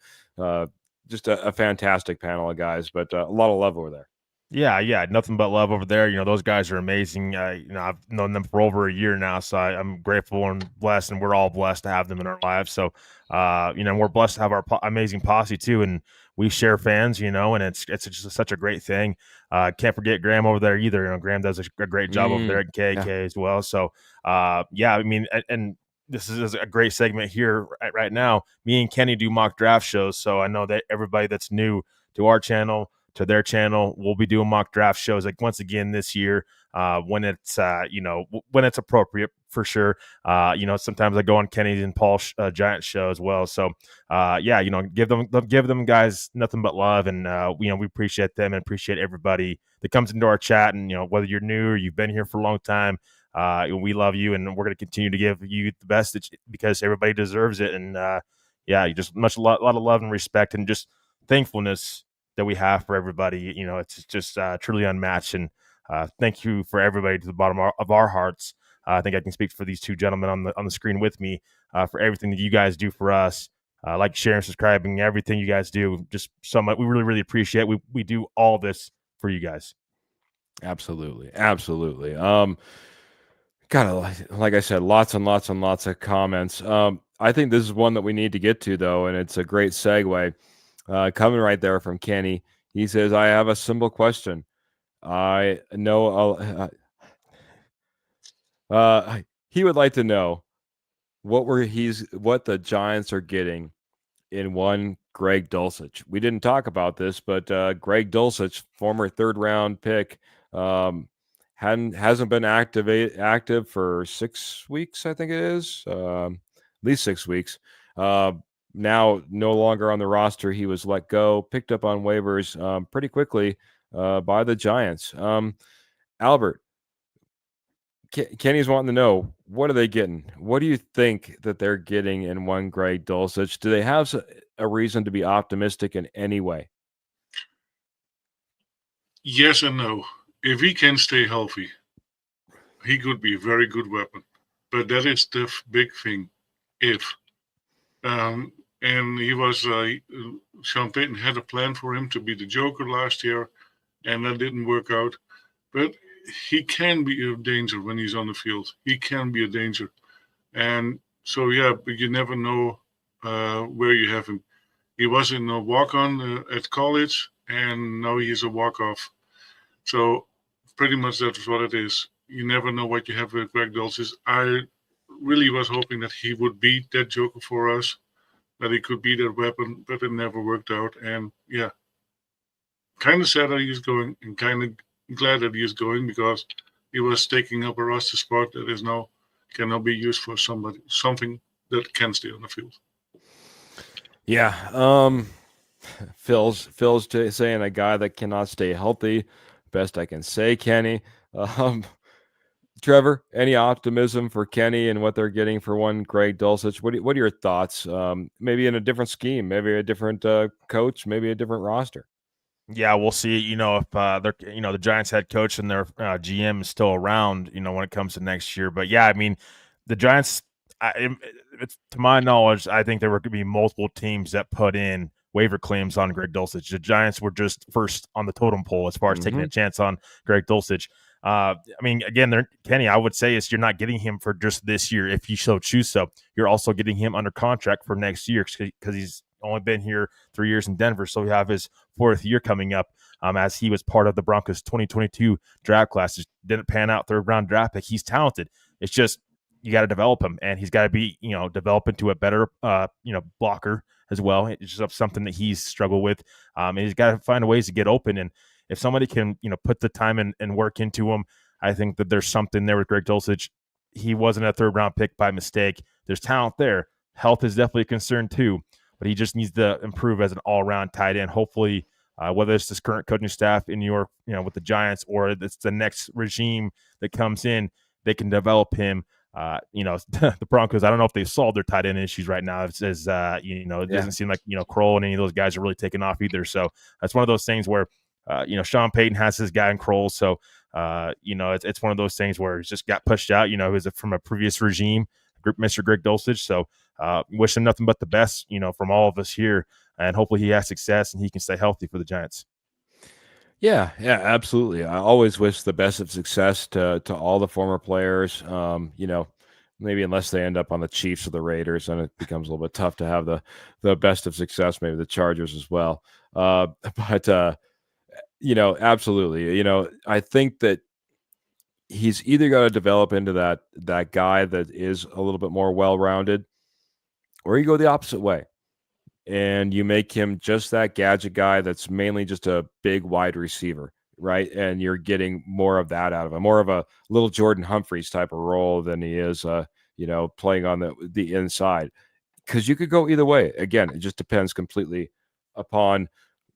S1: just a fantastic panel of guys, but a lot of love over there.
S3: Yeah, nothing but love over there. Those guys are amazing. I've known them for over a year now, so I'm grateful and blessed, and we're all blessed to have them in our lives. So, we're blessed to have our amazing posse too, and we share fans, and it's just such a great thing. Can't forget Graham over there either. Graham does a great job over there at KK as well. So, and this is a great segment here right now. Me and Kenny do mock draft shows, so I know that everybody that's new to our channel, to their channel, we'll be doing mock draft shows like once again this year when it's when it's appropriate for sure. Sometimes I go on Kenny's and Paul's Giant show as well. So give them guys nothing but love, and we appreciate them and appreciate everybody that comes into our chat. And whether you're new or you've been here for a long time, we love you, and we're going to continue to give you the best because everybody deserves it. And just a lot of love and respect and just thankfulness that we have for everybody. It's just truly unmatched. And thank you for everybody to the bottom of our hearts. I think I can speak for these two gentlemen on the screen with me for everything that you guys do for us. Like sharing, subscribing, everything you guys do. Just so much. We really, really appreciate it. We do all this for you guys.
S1: Absolutely. Like I said, lots and lots and lots of comments. I think this is one that we need to get to, though, and it's a great segue. Coming right there from Kenny. He says, I have a simple question. I know he would like to know what the Giants are getting in one Greg Dulcich. We didn't talk about this, but Greg Dulcich, former third-round pick, hasn't been active for 6 weeks, I think it is, at least 6 weeks. Now no longer on the roster. He was let go, picked up on waivers pretty quickly by the Giants. Albert, Kenny's wanting to know, what are they getting? What do you think that they're getting in one Greg Dulcich? Do they have a reason to be optimistic in any way?
S2: Yes and no. If he can stay healthy, he could be a very good weapon. But that is the big thing. If. And he was Sean Payton had a plan for him to be the Joker last year, and that didn't work out. But he can be a danger when he's on the field. He can be a danger, and so but you never know where you have him. He was in a walk-on at college, and now he is a walk-off. So pretty much that's what it is. You never know what you have with Greg Dulcich. I really was hoping that he would be that Joker for us, that he could be that weapon, but it never worked out. And kind of sad that he's going, and kind of glad that he is going, because he was taking up a roster spot that is now cannot be used for something that can stay on the field.
S1: Yeah. Phil's saying a guy that cannot stay healthy. Best I can say, Kenny. Trevor, any optimism for Kenny and what they're getting for one Greg Dulcich? What are your thoughts? Maybe in a different scheme, maybe a different coach, maybe a different roster.
S3: Yeah, we'll see. If they're, the Giants head coach and their GM is still around, when it comes to next year. But yeah, I mean, the Giants, to my knowledge, I think there were going to be multiple teams that put in waiver claims on Greg Dulcich. The Giants were just first on the totem pole as far as taking a chance on Greg Dulcich. I mean, again, Kenny, I would say you're not getting him for just this year. If you so choose so, you're also getting him under contract for next year because he's only been here 3 years in Denver. So we have his 4th year coming up as he was part of the Broncos 2022 draft class. Just didn't pan out, 3rd-round draft pick. He's talented. It's just you got to develop him, and he's got to be, develop into a better, blocker as well. It's just something that he's struggled with. And he's got to find ways to get open. And if somebody can, put the time and work into him, I think that there's something there with Greg Dulcich. He wasn't a 3rd-round pick by mistake. There's talent there. Health is definitely a concern too, but he just needs to improve as an all-around tight end. Hopefully, whether it's this current coaching staff in New York, with the Giants, or it's the next regime that comes in, they can develop him. The Broncos, I don't know if they've solved their tight end issues right now. It doesn't seem like, Kroll and any of those guys are really taking off either. So that's one of those things where, Sean Payton has his guy in Kroll. So, it's one of those things where he's just got pushed out, who's from a previous regime, Mr. Greg Dulcich. So wish him nothing but the best, from all of us here. And hopefully he has success and he can stay healthy for the Giants.
S1: Yeah, absolutely. I always wish the best of success to all the former players. Maybe unless they end up on the Chiefs or the Raiders, and it becomes a little bit tough to have the best of success. Maybe the Chargers as well. Absolutely. I think that he's either got to develop into that guy that is a little bit more well-rounded, or you go the opposite way and you make him just that gadget guy that's mainly just a big wide receiver, right? And you're getting more of that out of him, more of a little Jordan Humphreys type of role than he is, playing on the inside. Because you could go either way. Again, it just depends completely upon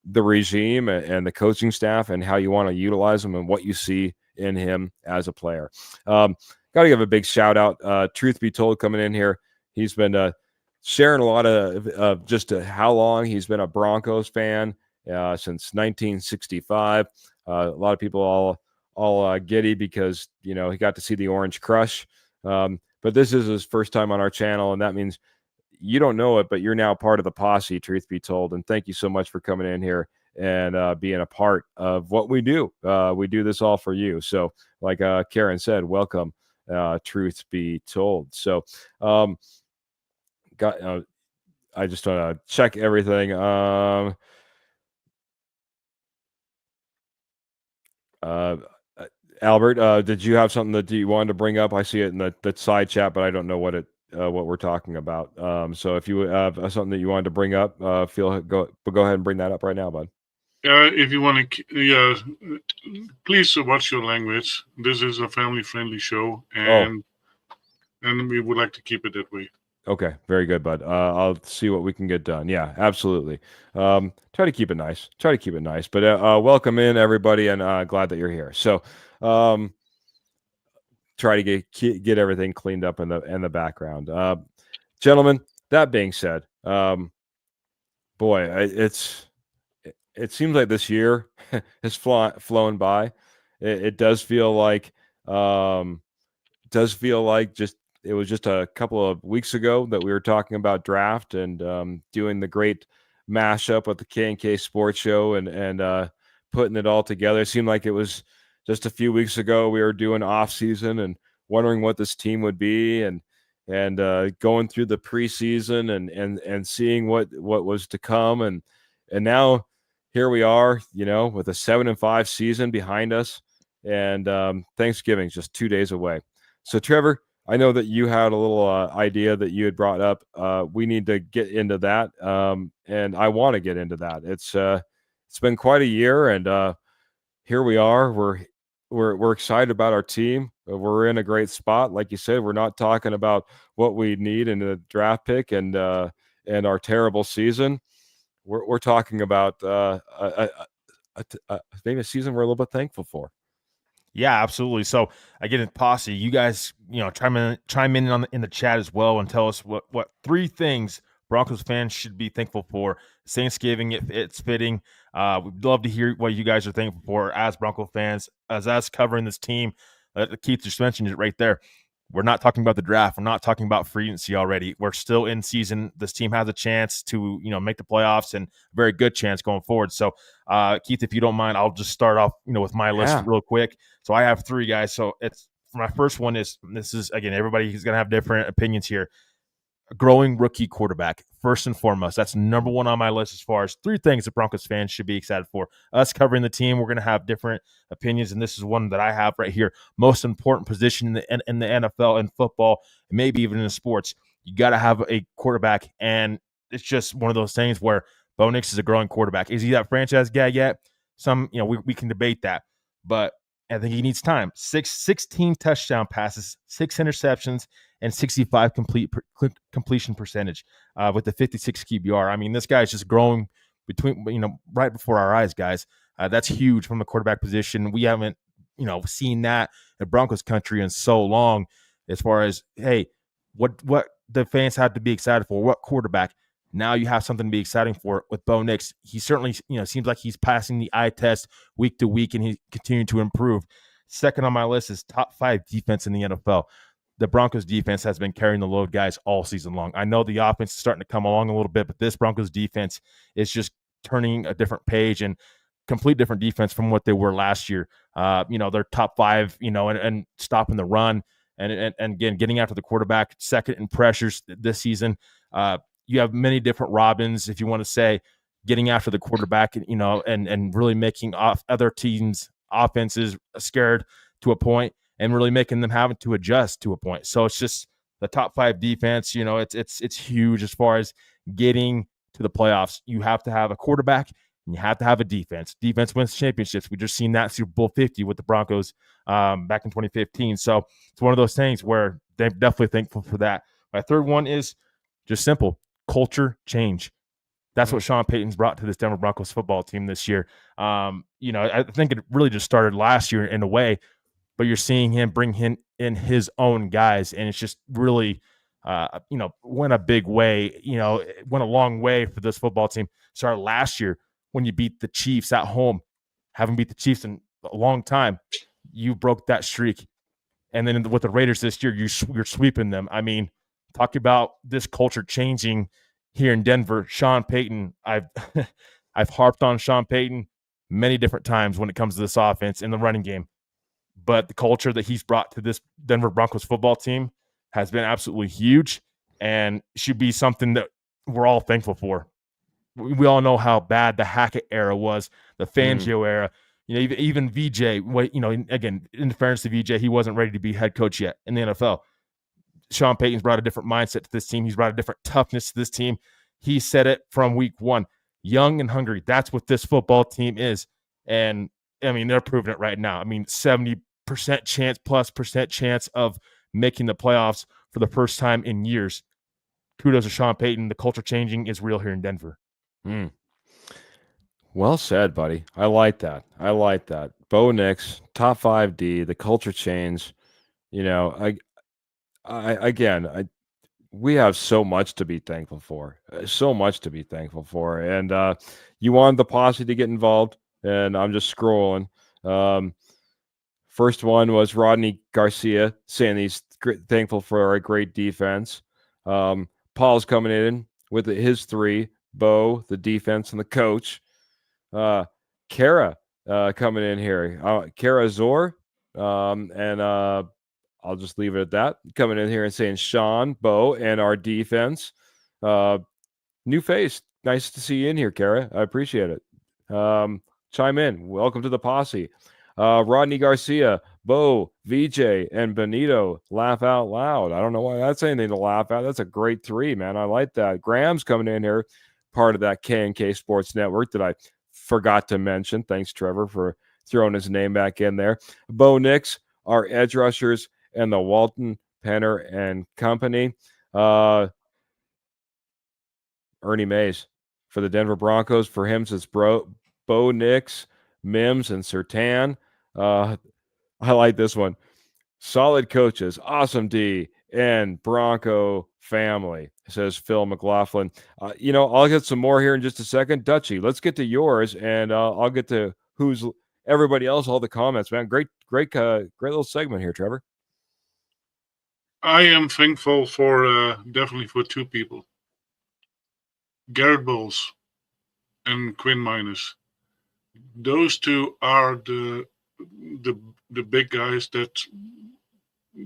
S1: the regime and the coaching staff and how you want to utilize him and what you see in him as a player. Got to give a big shout out. Truth be told, coming in here, he's been sharing a lot of just how long he's been a Broncos fan since 1965. A lot of people all giddy because he got to see the Orange Crush. But this is his first time on our channel, and that means you don't know it, but you're now part of the posse, truth be told. And thank you so much for coming in here and being a part of what we do. We do this all for you. So like Karen said, welcome, truth be told. So I just want to check everything. Albert, did you have something that you wanted to bring up? I see it in the side chat, but I don't know what we're talking about. So if you have something that you wanted to bring up, go ahead and bring that up right now, bud.
S2: If you want to, please watch your language. This is a family-friendly show, and we would like to keep it that way.
S1: Okay, very good, bud. I'll see what we can get done. Yeah, absolutely. Try to keep it nice. But welcome in, everybody, and glad that you're here. So, try to get everything cleaned up in the background, gentlemen. That being said, boy, it seems like this year has flown by. It does feel like just. It was just a couple of weeks ago that we were talking about draft and doing the great mashup with the K&K Sports Show and putting it all together. It seemed like it was just a few weeks ago we were doing off season and wondering what this team would be and going through the preseason and seeing what was to come and now here we are, with a 7-5 season behind us and Thanksgiving's just 2 days away. So Trevor, I know that you had a little idea that you had brought up. We need to get into that, and I want to get into that. It's been quite a year, and here we are. We're excited about our team. We're in a great spot, like you said. We're not talking about what we need in a draft pick and our terrible season. We're talking about maybe a season we're a little bit thankful for.
S3: Yeah, absolutely. So again, Posse, you guys, chime in in the chat as well and tell us what 3 things Broncos fans should be thankful for. Thanksgiving, it's fitting. We'd love to hear what you guys are thankful for as Bronco fans, as us covering this team. Keith just mentioned it right there. We're not talking about the draft. We're not talking about free agency already. We're still in season. This team has a chance to, make the playoffs and a very good chance going forward. So, Keith, if you don't mind, I'll just start off, with my list real quick. So I have 3 guys. So my first one is, this is, again, everybody's going to have different opinions here. A growing rookie quarterback, first and foremost. That's number 1 on my list as far as 3 things that Broncos fans should be excited for. Us covering the team, we're going to have different opinions, and this is one that I have right here. Most important position in the NFL and football, and maybe even in the sports. You got to have a quarterback, and it's just one of those things where Bo Nix is a growing quarterback. Is he that franchise guy yet? We can debate that, but I think he needs time. 16 touchdown passes, 6 interceptions, and 65 completion percentage with the 56 QBR. I mean, this guy is just growing right before our eyes, guys. That's huge from the quarterback position. We haven't, seen that in Broncos country in so long. As far as, hey, what the fans have to be excited for, what quarterback. Now you have something to be exciting for with Bo Nix. He certainly, seems like he's passing the eye test week to week, and he's continuing to improve. Second on my list is top 5 defense in the NFL. The Broncos defense has been carrying the load, guys, all season long. I know the offense is starting to come along a little bit, but this Broncos defense is just turning a different page and complete different defense from what they were last year. They're top 5, and stopping the run and again, getting after the quarterback, second in pressures this season. You have many different Robins, if you want to say, getting after the quarterback, and really making off other teams' offenses scared to a point, and really making them having to adjust to a point. So it's just the top 5 defense. It's huge as far as getting to the playoffs. You have to have a quarterback, and you have to have a defense. Defense wins championships. We just seen that Super Bowl 50 with the Broncos back in 2015. So it's one of those things where they're definitely thankful for that. My third one is just simple: culture change. That's what Sean Payton's brought to this Denver Broncos football team this year. I think it really just started last year in a way, but you're seeing him bring in his own guys, and it's just really, went a big way, went a long way for this football team. Started last year when you beat the Chiefs at home. Haven't beat the Chiefs in a long time. You broke that streak. And then with the Raiders this year, you're sweeping them. I mean, talk about this culture changing here in Denver. Sean Payton, I've harped on Sean Payton many different times when it comes to this offense in the running game. But the culture that he's brought to this Denver Broncos football team has been absolutely huge, and should be something that we're all thankful for. We all know how bad the Hackett era was, the Fangio era. Even VJ, again, in fairness to VJ, he wasn't ready to be head coach yet in the NFL. Sean Payton's brought a different mindset to this team. He's brought a different toughness to this team. He said it from week 1, young and hungry. That's what this football team is. And I mean, they're proving it right now. I mean, 70% chance of making the playoffs for the first time in years. Kudos to Sean Payton. The culture changing is real here in Denver.
S1: Well said, buddy. I like that. Bo Nix, top 5D, the culture change. We have so much to be thankful for. And you wanted the posse to get involved, and I'm just scrolling. First one was Rodney Garcia saying he's thankful for a great defense. Paul's coming in with his 3, Bo, the defense, and the coach. Kara coming in here. Kara Zor, and I'll just leave it at that. Coming in here and saying Sean, Bo, and our defense. New face. Nice to see you in here, Kara. I appreciate it. Chime in. Welcome to the posse. Rodney Garcia, Bo, VJ, and Benito laugh out loud. I don't know why that's anything to laugh at. That's a great 3, man. I like that. Graham's coming in here, part of that K&K Sports Network that I forgot to mention. Thanks, Trevor, for throwing his name back in there. Bo Nix, our edge rushers, and the Walton, Penner, and Company. Ernie Mays for the Denver Broncos. For him, it's Bo Nix, Mims, and Sertan. I like this one. Solid coaches, awesome D, and Bronco family, says Phil McLaughlin. I'll get some more here in just a second. Dutchie, let's get to yours, and I'll get to who's everybody else, all the comments, man. Great little segment here, Trevor.
S2: I am thankful for definitely for 2 people. Garrett Bowles and Quinn Miners. Those 2 are the big guys that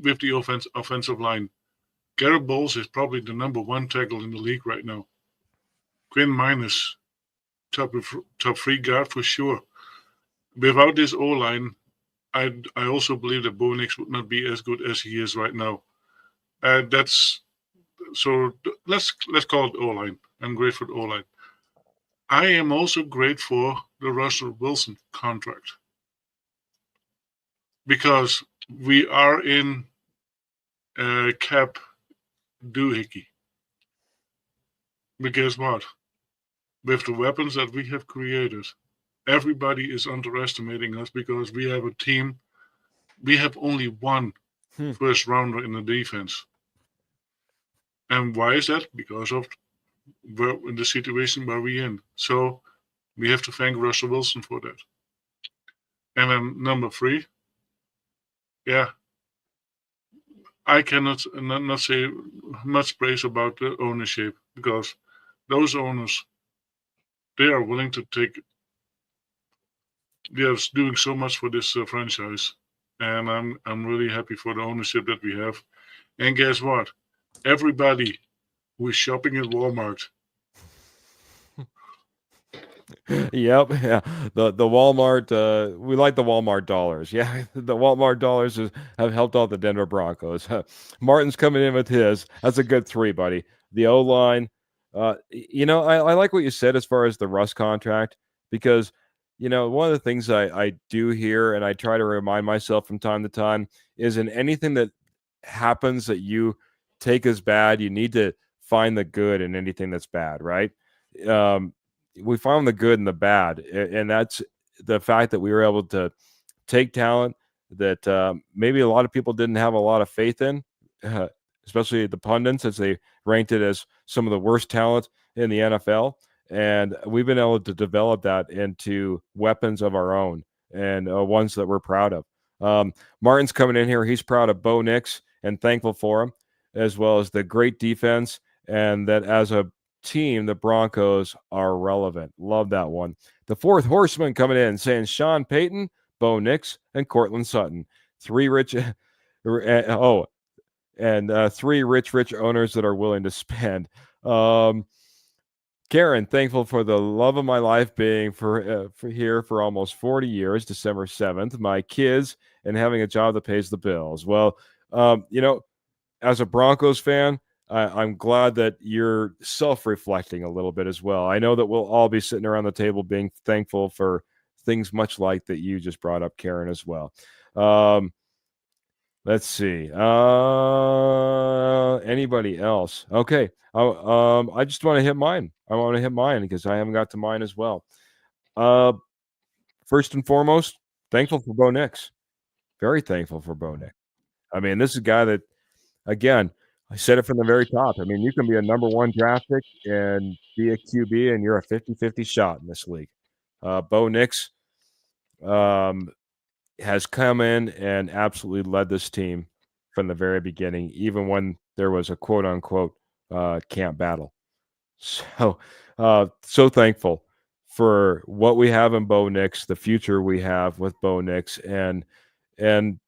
S2: with the offensive line. Garrett Bowles is probably the number 1 tackle in the league right now. Quinn Miners, top 3 guard for sure. Without this O-line, I also believe that Bo Nix would not be as good as he is right now. Let's call it O-line. I'm great for the O-line. I am also great for the Russell Wilson contract because we are in cap doohickey. But guess what? with the weapons that we have created, everybody is underestimating us because we have a team. We have only one first rounder in the defense. And why is that? Because of the situation where we're in. So we have to thank Russell Wilson for that. And then number 3, yeah, I cannot not say much praise about the ownership because those owners, they are willing to take. They are doing so much for this franchise, and I'm really happy for the ownership that we have. And guess what? Everybody who is shopping at Walmart.
S1: Yep, yeah. The Walmart, we like the Walmart dollars. Yeah, the Walmart dollars have helped out the Denver Broncos. Martin's coming in with his. That's a good 3, buddy. The O line. I like what you said as far as the Russ contract because one of the things I do here and I try to remind myself from time to time is in anything that happens that you take as bad, you need to find the good in anything that's bad, right? We found the good and the bad, and that's the fact that we were able to take talent that maybe a lot of people didn't have a lot of faith in, especially the pundits, as they ranked it as some of the worst talent in the NFL. And we've been able to develop that into weapons of our own and ones that we're proud of. Martin's coming in here. He's proud of Bo Nix and thankful for him, as well as the great defense, and that as a team, the Broncos are relevant. Love that one. The 4th horseman coming in saying Sean Payton, Bo Nix, and Cortland Sutton. 3 rich, and 3 rich owners that are willing to spend. Karen, thankful for the love of my life being for here for almost 40 years, December 7th, my kids, and having a job that pays the bills. Well, as a Broncos fan, I'm glad that you're self-reflecting a little bit as well. I know that we'll all be sitting around the table being thankful for things much like that you just brought up, Karen, as well. Let's see. Anybody else? Okay. I just want to hit mine. I want to hit mine because I haven't got to mine as well. First and foremost, thankful for Bo Nix. Very thankful for Bo Nix. I mean, this is a guy that, again, I said it from the very top. I mean, you can be a number 1 draft pick and be a QB, and you're a 50-50 shot in this league. Bo Nix has come in and absolutely led this team from the very beginning, even when there was a quote-unquote camp battle. So thankful for what we have in Bo Nix, the future we have with Bo Nix, and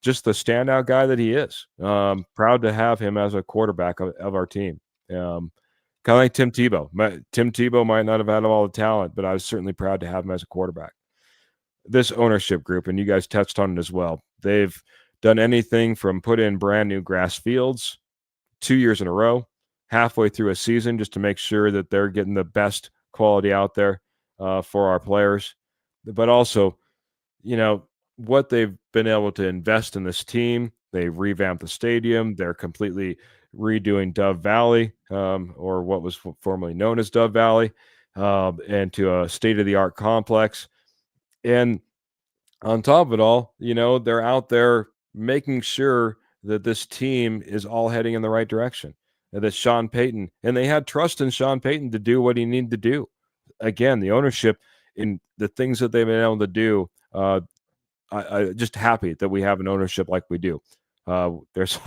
S1: just the standout guy that he is. Proud to have him as a quarterback of our team. Kind of like Tim Tebow. Tim Tebow might not have had all the talent, but I was certainly proud to have him as a quarterback. This ownership group, and you guys touched on it as well, they've done anything from put in brand new grass fields 2 years in a row, halfway through a season, just to make sure that they're getting the best quality out there for our players. But also, what they've been able to invest in this team. They revamped the stadium. They're completely redoing Dove Valley, or what was formerly known as Dove Valley, into a state-of-the-art complex. And on top of it all, they're out there making sure that this team is all heading in the right direction. And that Sean Payton, and they had trust in Sean Payton to do what he needed to do. Again, the ownership in the things that they've been able to do, I just happy that we have an ownership like we do. There's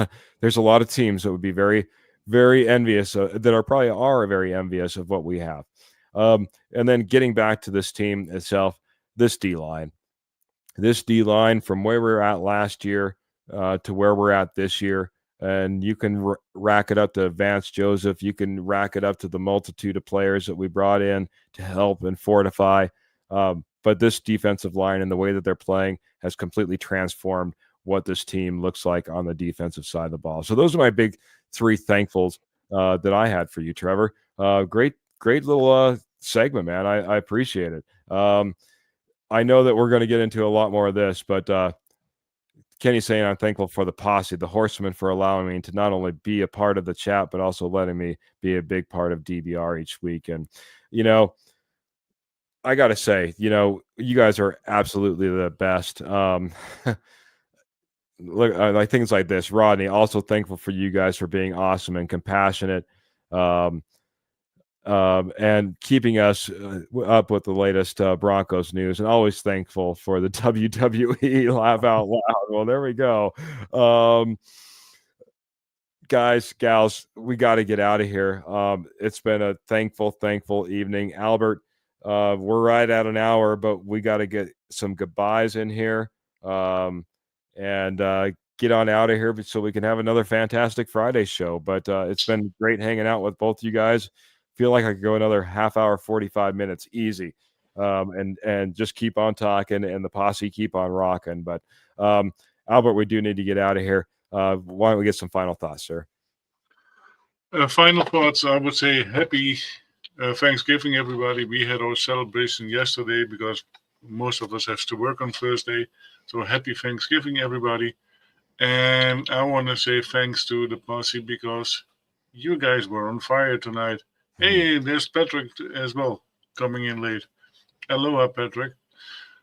S1: a lot of teams that would be very, very envious that are probably very envious of what we have. And then getting back to this team itself, this D-line from where we were at last year to where we're at this year, and you can rack it up to Vance Joseph. You can rack it up to the multitude of players that we brought in to help and fortify. But this defensive line and the way that they're playing has completely transformed what this team looks like on the defensive side of the ball. So those are my big 3 thankfuls that I had for you, Trevor. Great little segment, man. I appreciate it. I know that we're going to get into a lot more of this, but Kenny's saying I'm thankful for the posse, the horsemen, for allowing me to not only be a part of the chat, but also letting me be a big part of DBR each week. And, I got to say, you guys are absolutely the best. Look, like things like this, Rodney. Also thankful for you guys for being awesome and compassionate, um, and keeping us up with the latest Broncos news. And always thankful for the WWE laugh out loud. Well, there we go. Guys, gals, we got to get out of here. It's been a thankful evening. Albert, we're right at an hour, but we got to get some goodbyes in here, and get on out of here so we can have another fantastic Friday show. But it's been great hanging out with both you guys. Feel like I could go another half hour, 45 minutes easy, and just keep on talking and the posse keep on rocking. But Albert, we do need to get out of here. Why don't we get some final thoughts, sir?
S2: Final thoughts, I would say happy Thanksgiving, everybody. We had our celebration yesterday because most of us have to work on Thursday. So happy Thanksgiving, everybody. And I want to say thanks to the posse because you guys were on fire tonight. Hey, there's Patrick as well, coming in late. Aloha, Patrick.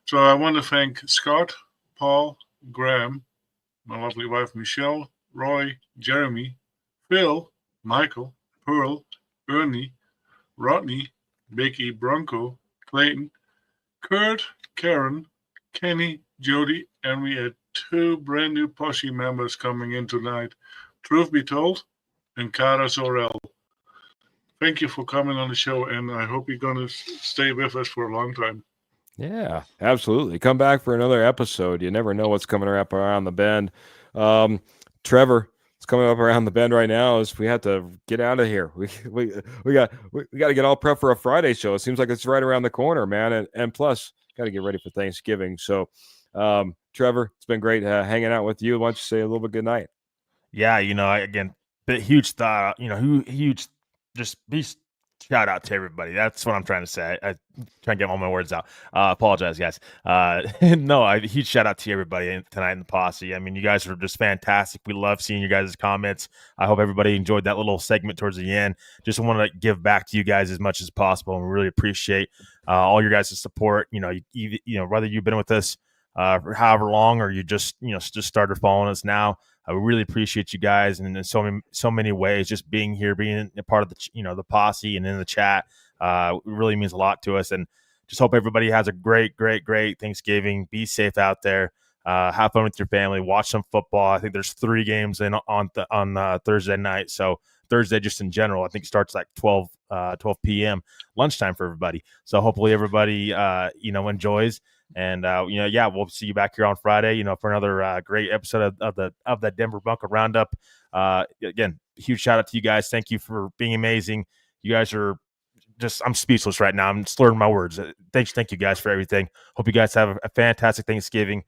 S2: So I want to thank Scott, Paul, Graham, my lovely wife Michelle, Roy, Jeremy, Phil, Michael, Pearl, Ernie, Rodney, Becky, Bronco, Clayton, Kurt, Karen, Kenny, Jody, and we had 2 brand new posse members coming in tonight. Truth be told, and Cara Zorel. Thank you for coming on the show, and I hope you're going to stay with us for a long time.
S1: Yeah, absolutely. Come back for another episode. You never know what's coming up around the bend. Trevor, it's coming up around the bend right now. Is we have to get out of here. We got to get all prep for a Friday show. It seems like it's right around the corner, man. And plus, got to get ready for Thanksgiving. So, Trevor, it's been great hanging out with you. Why don't you say a little bit good night?
S3: Yeah, again, huge thought. Huge. Just be shout out to everybody. That's what I'm trying to say. I try and get all my words out. Apologize, guys. No, huge shout out to everybody tonight in the posse. I mean, you guys are just fantastic. We love seeing you guys' comments. I hope everybody enjoyed that little segment towards the end. Just want to give back to you guys as much as possible, and we really appreciate all your guys' support. Whether you've been with us for however long, or you just started following us now. I really appreciate you guys, and in so many ways, just being here, being a part of the posse and in the chat, really means a lot to us. And just hope everybody has a great Thanksgiving. Be safe out there. Have fun with your family. Watch some football. I think there's 3 games on Thursday night. So Thursday, just in general, I think starts like 12 p.m. lunchtime for everybody. So hopefully everybody enjoys. And we'll see you back here on Friday, for another great episode of the Denver Bronco Roundup. Again, huge shout out to you guys. Thank you for being amazing. You guys are I'm speechless right now. I'm slurring my words. Thank you guys for everything. Hope you guys have a fantastic Thanksgiving.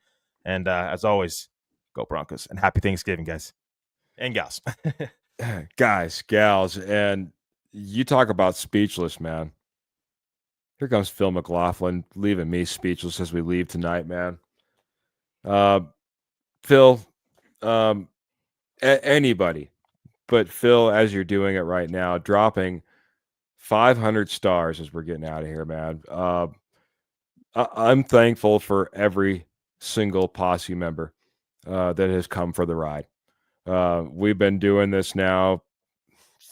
S3: And as always, go Broncos, and happy Thanksgiving, guys and gals.
S1: Guys, gals, and you talk about speechless, man. Here comes Phil McLaughlin, leaving me speechless as we leave tonight, man. Phil, anybody, but Phil, as you're doing it right now, dropping 500 stars as we're getting out of here, man. I'm thankful for every single posse member that has come for the ride. We've been doing this now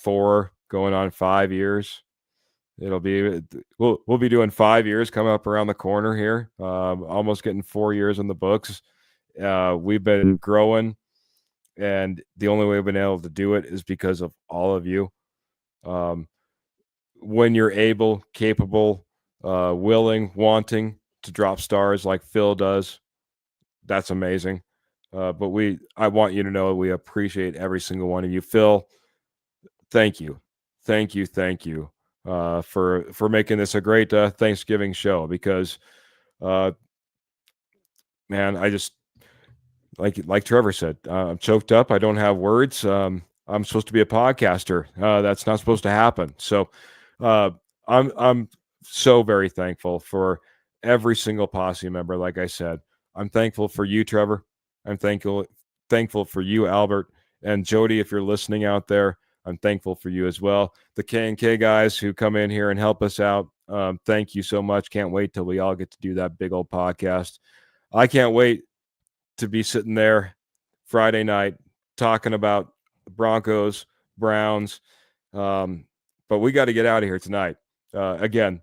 S1: 4 going on 5 years. We'll be doing 5 years coming up around the corner here. Almost getting 4 years in the books. We've been growing, and the only way we've been able to do it is because of all of you. When you're able, capable, willing, wanting to drop stars like Phil does, that's amazing. But I want you to know we appreciate every single one of you. Phil, thank you for making this a great Thanksgiving show, because man, I just like Trevor said, I'm choked up. I don't have words. I'm supposed to be a podcaster. That's not supposed to happen. So I'm so very thankful for every single posse member. Like I said, I'm thankful for you, Trevor. I'm thankful for you, Albert, and Jody, if you're listening out there. I'm thankful for you as well. The K&K guys who come in here and help us out, thank you so much. Can't wait till we all get to do that big old podcast. I can't wait to be sitting there Friday night talking about the Broncos, Browns. But we got to get out of here tonight. Again,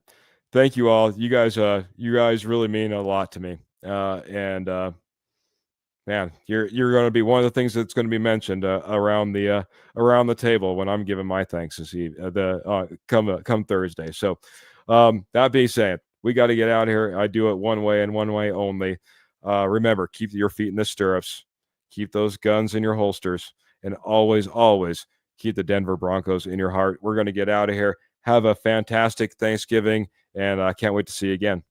S1: thank you all. You guys really mean a lot to me. Man, you're going to be one of the things that's going to be mentioned around the table when I'm giving my thanks this come Thursday. So that being said, we got to get out of here. I do it one way and one way only. Remember, keep your feet in the stirrups, keep those guns in your holsters, and always, always keep the Denver Broncos in your heart. We're going to get out of here. Have a fantastic Thanksgiving, and I can't wait to see you again.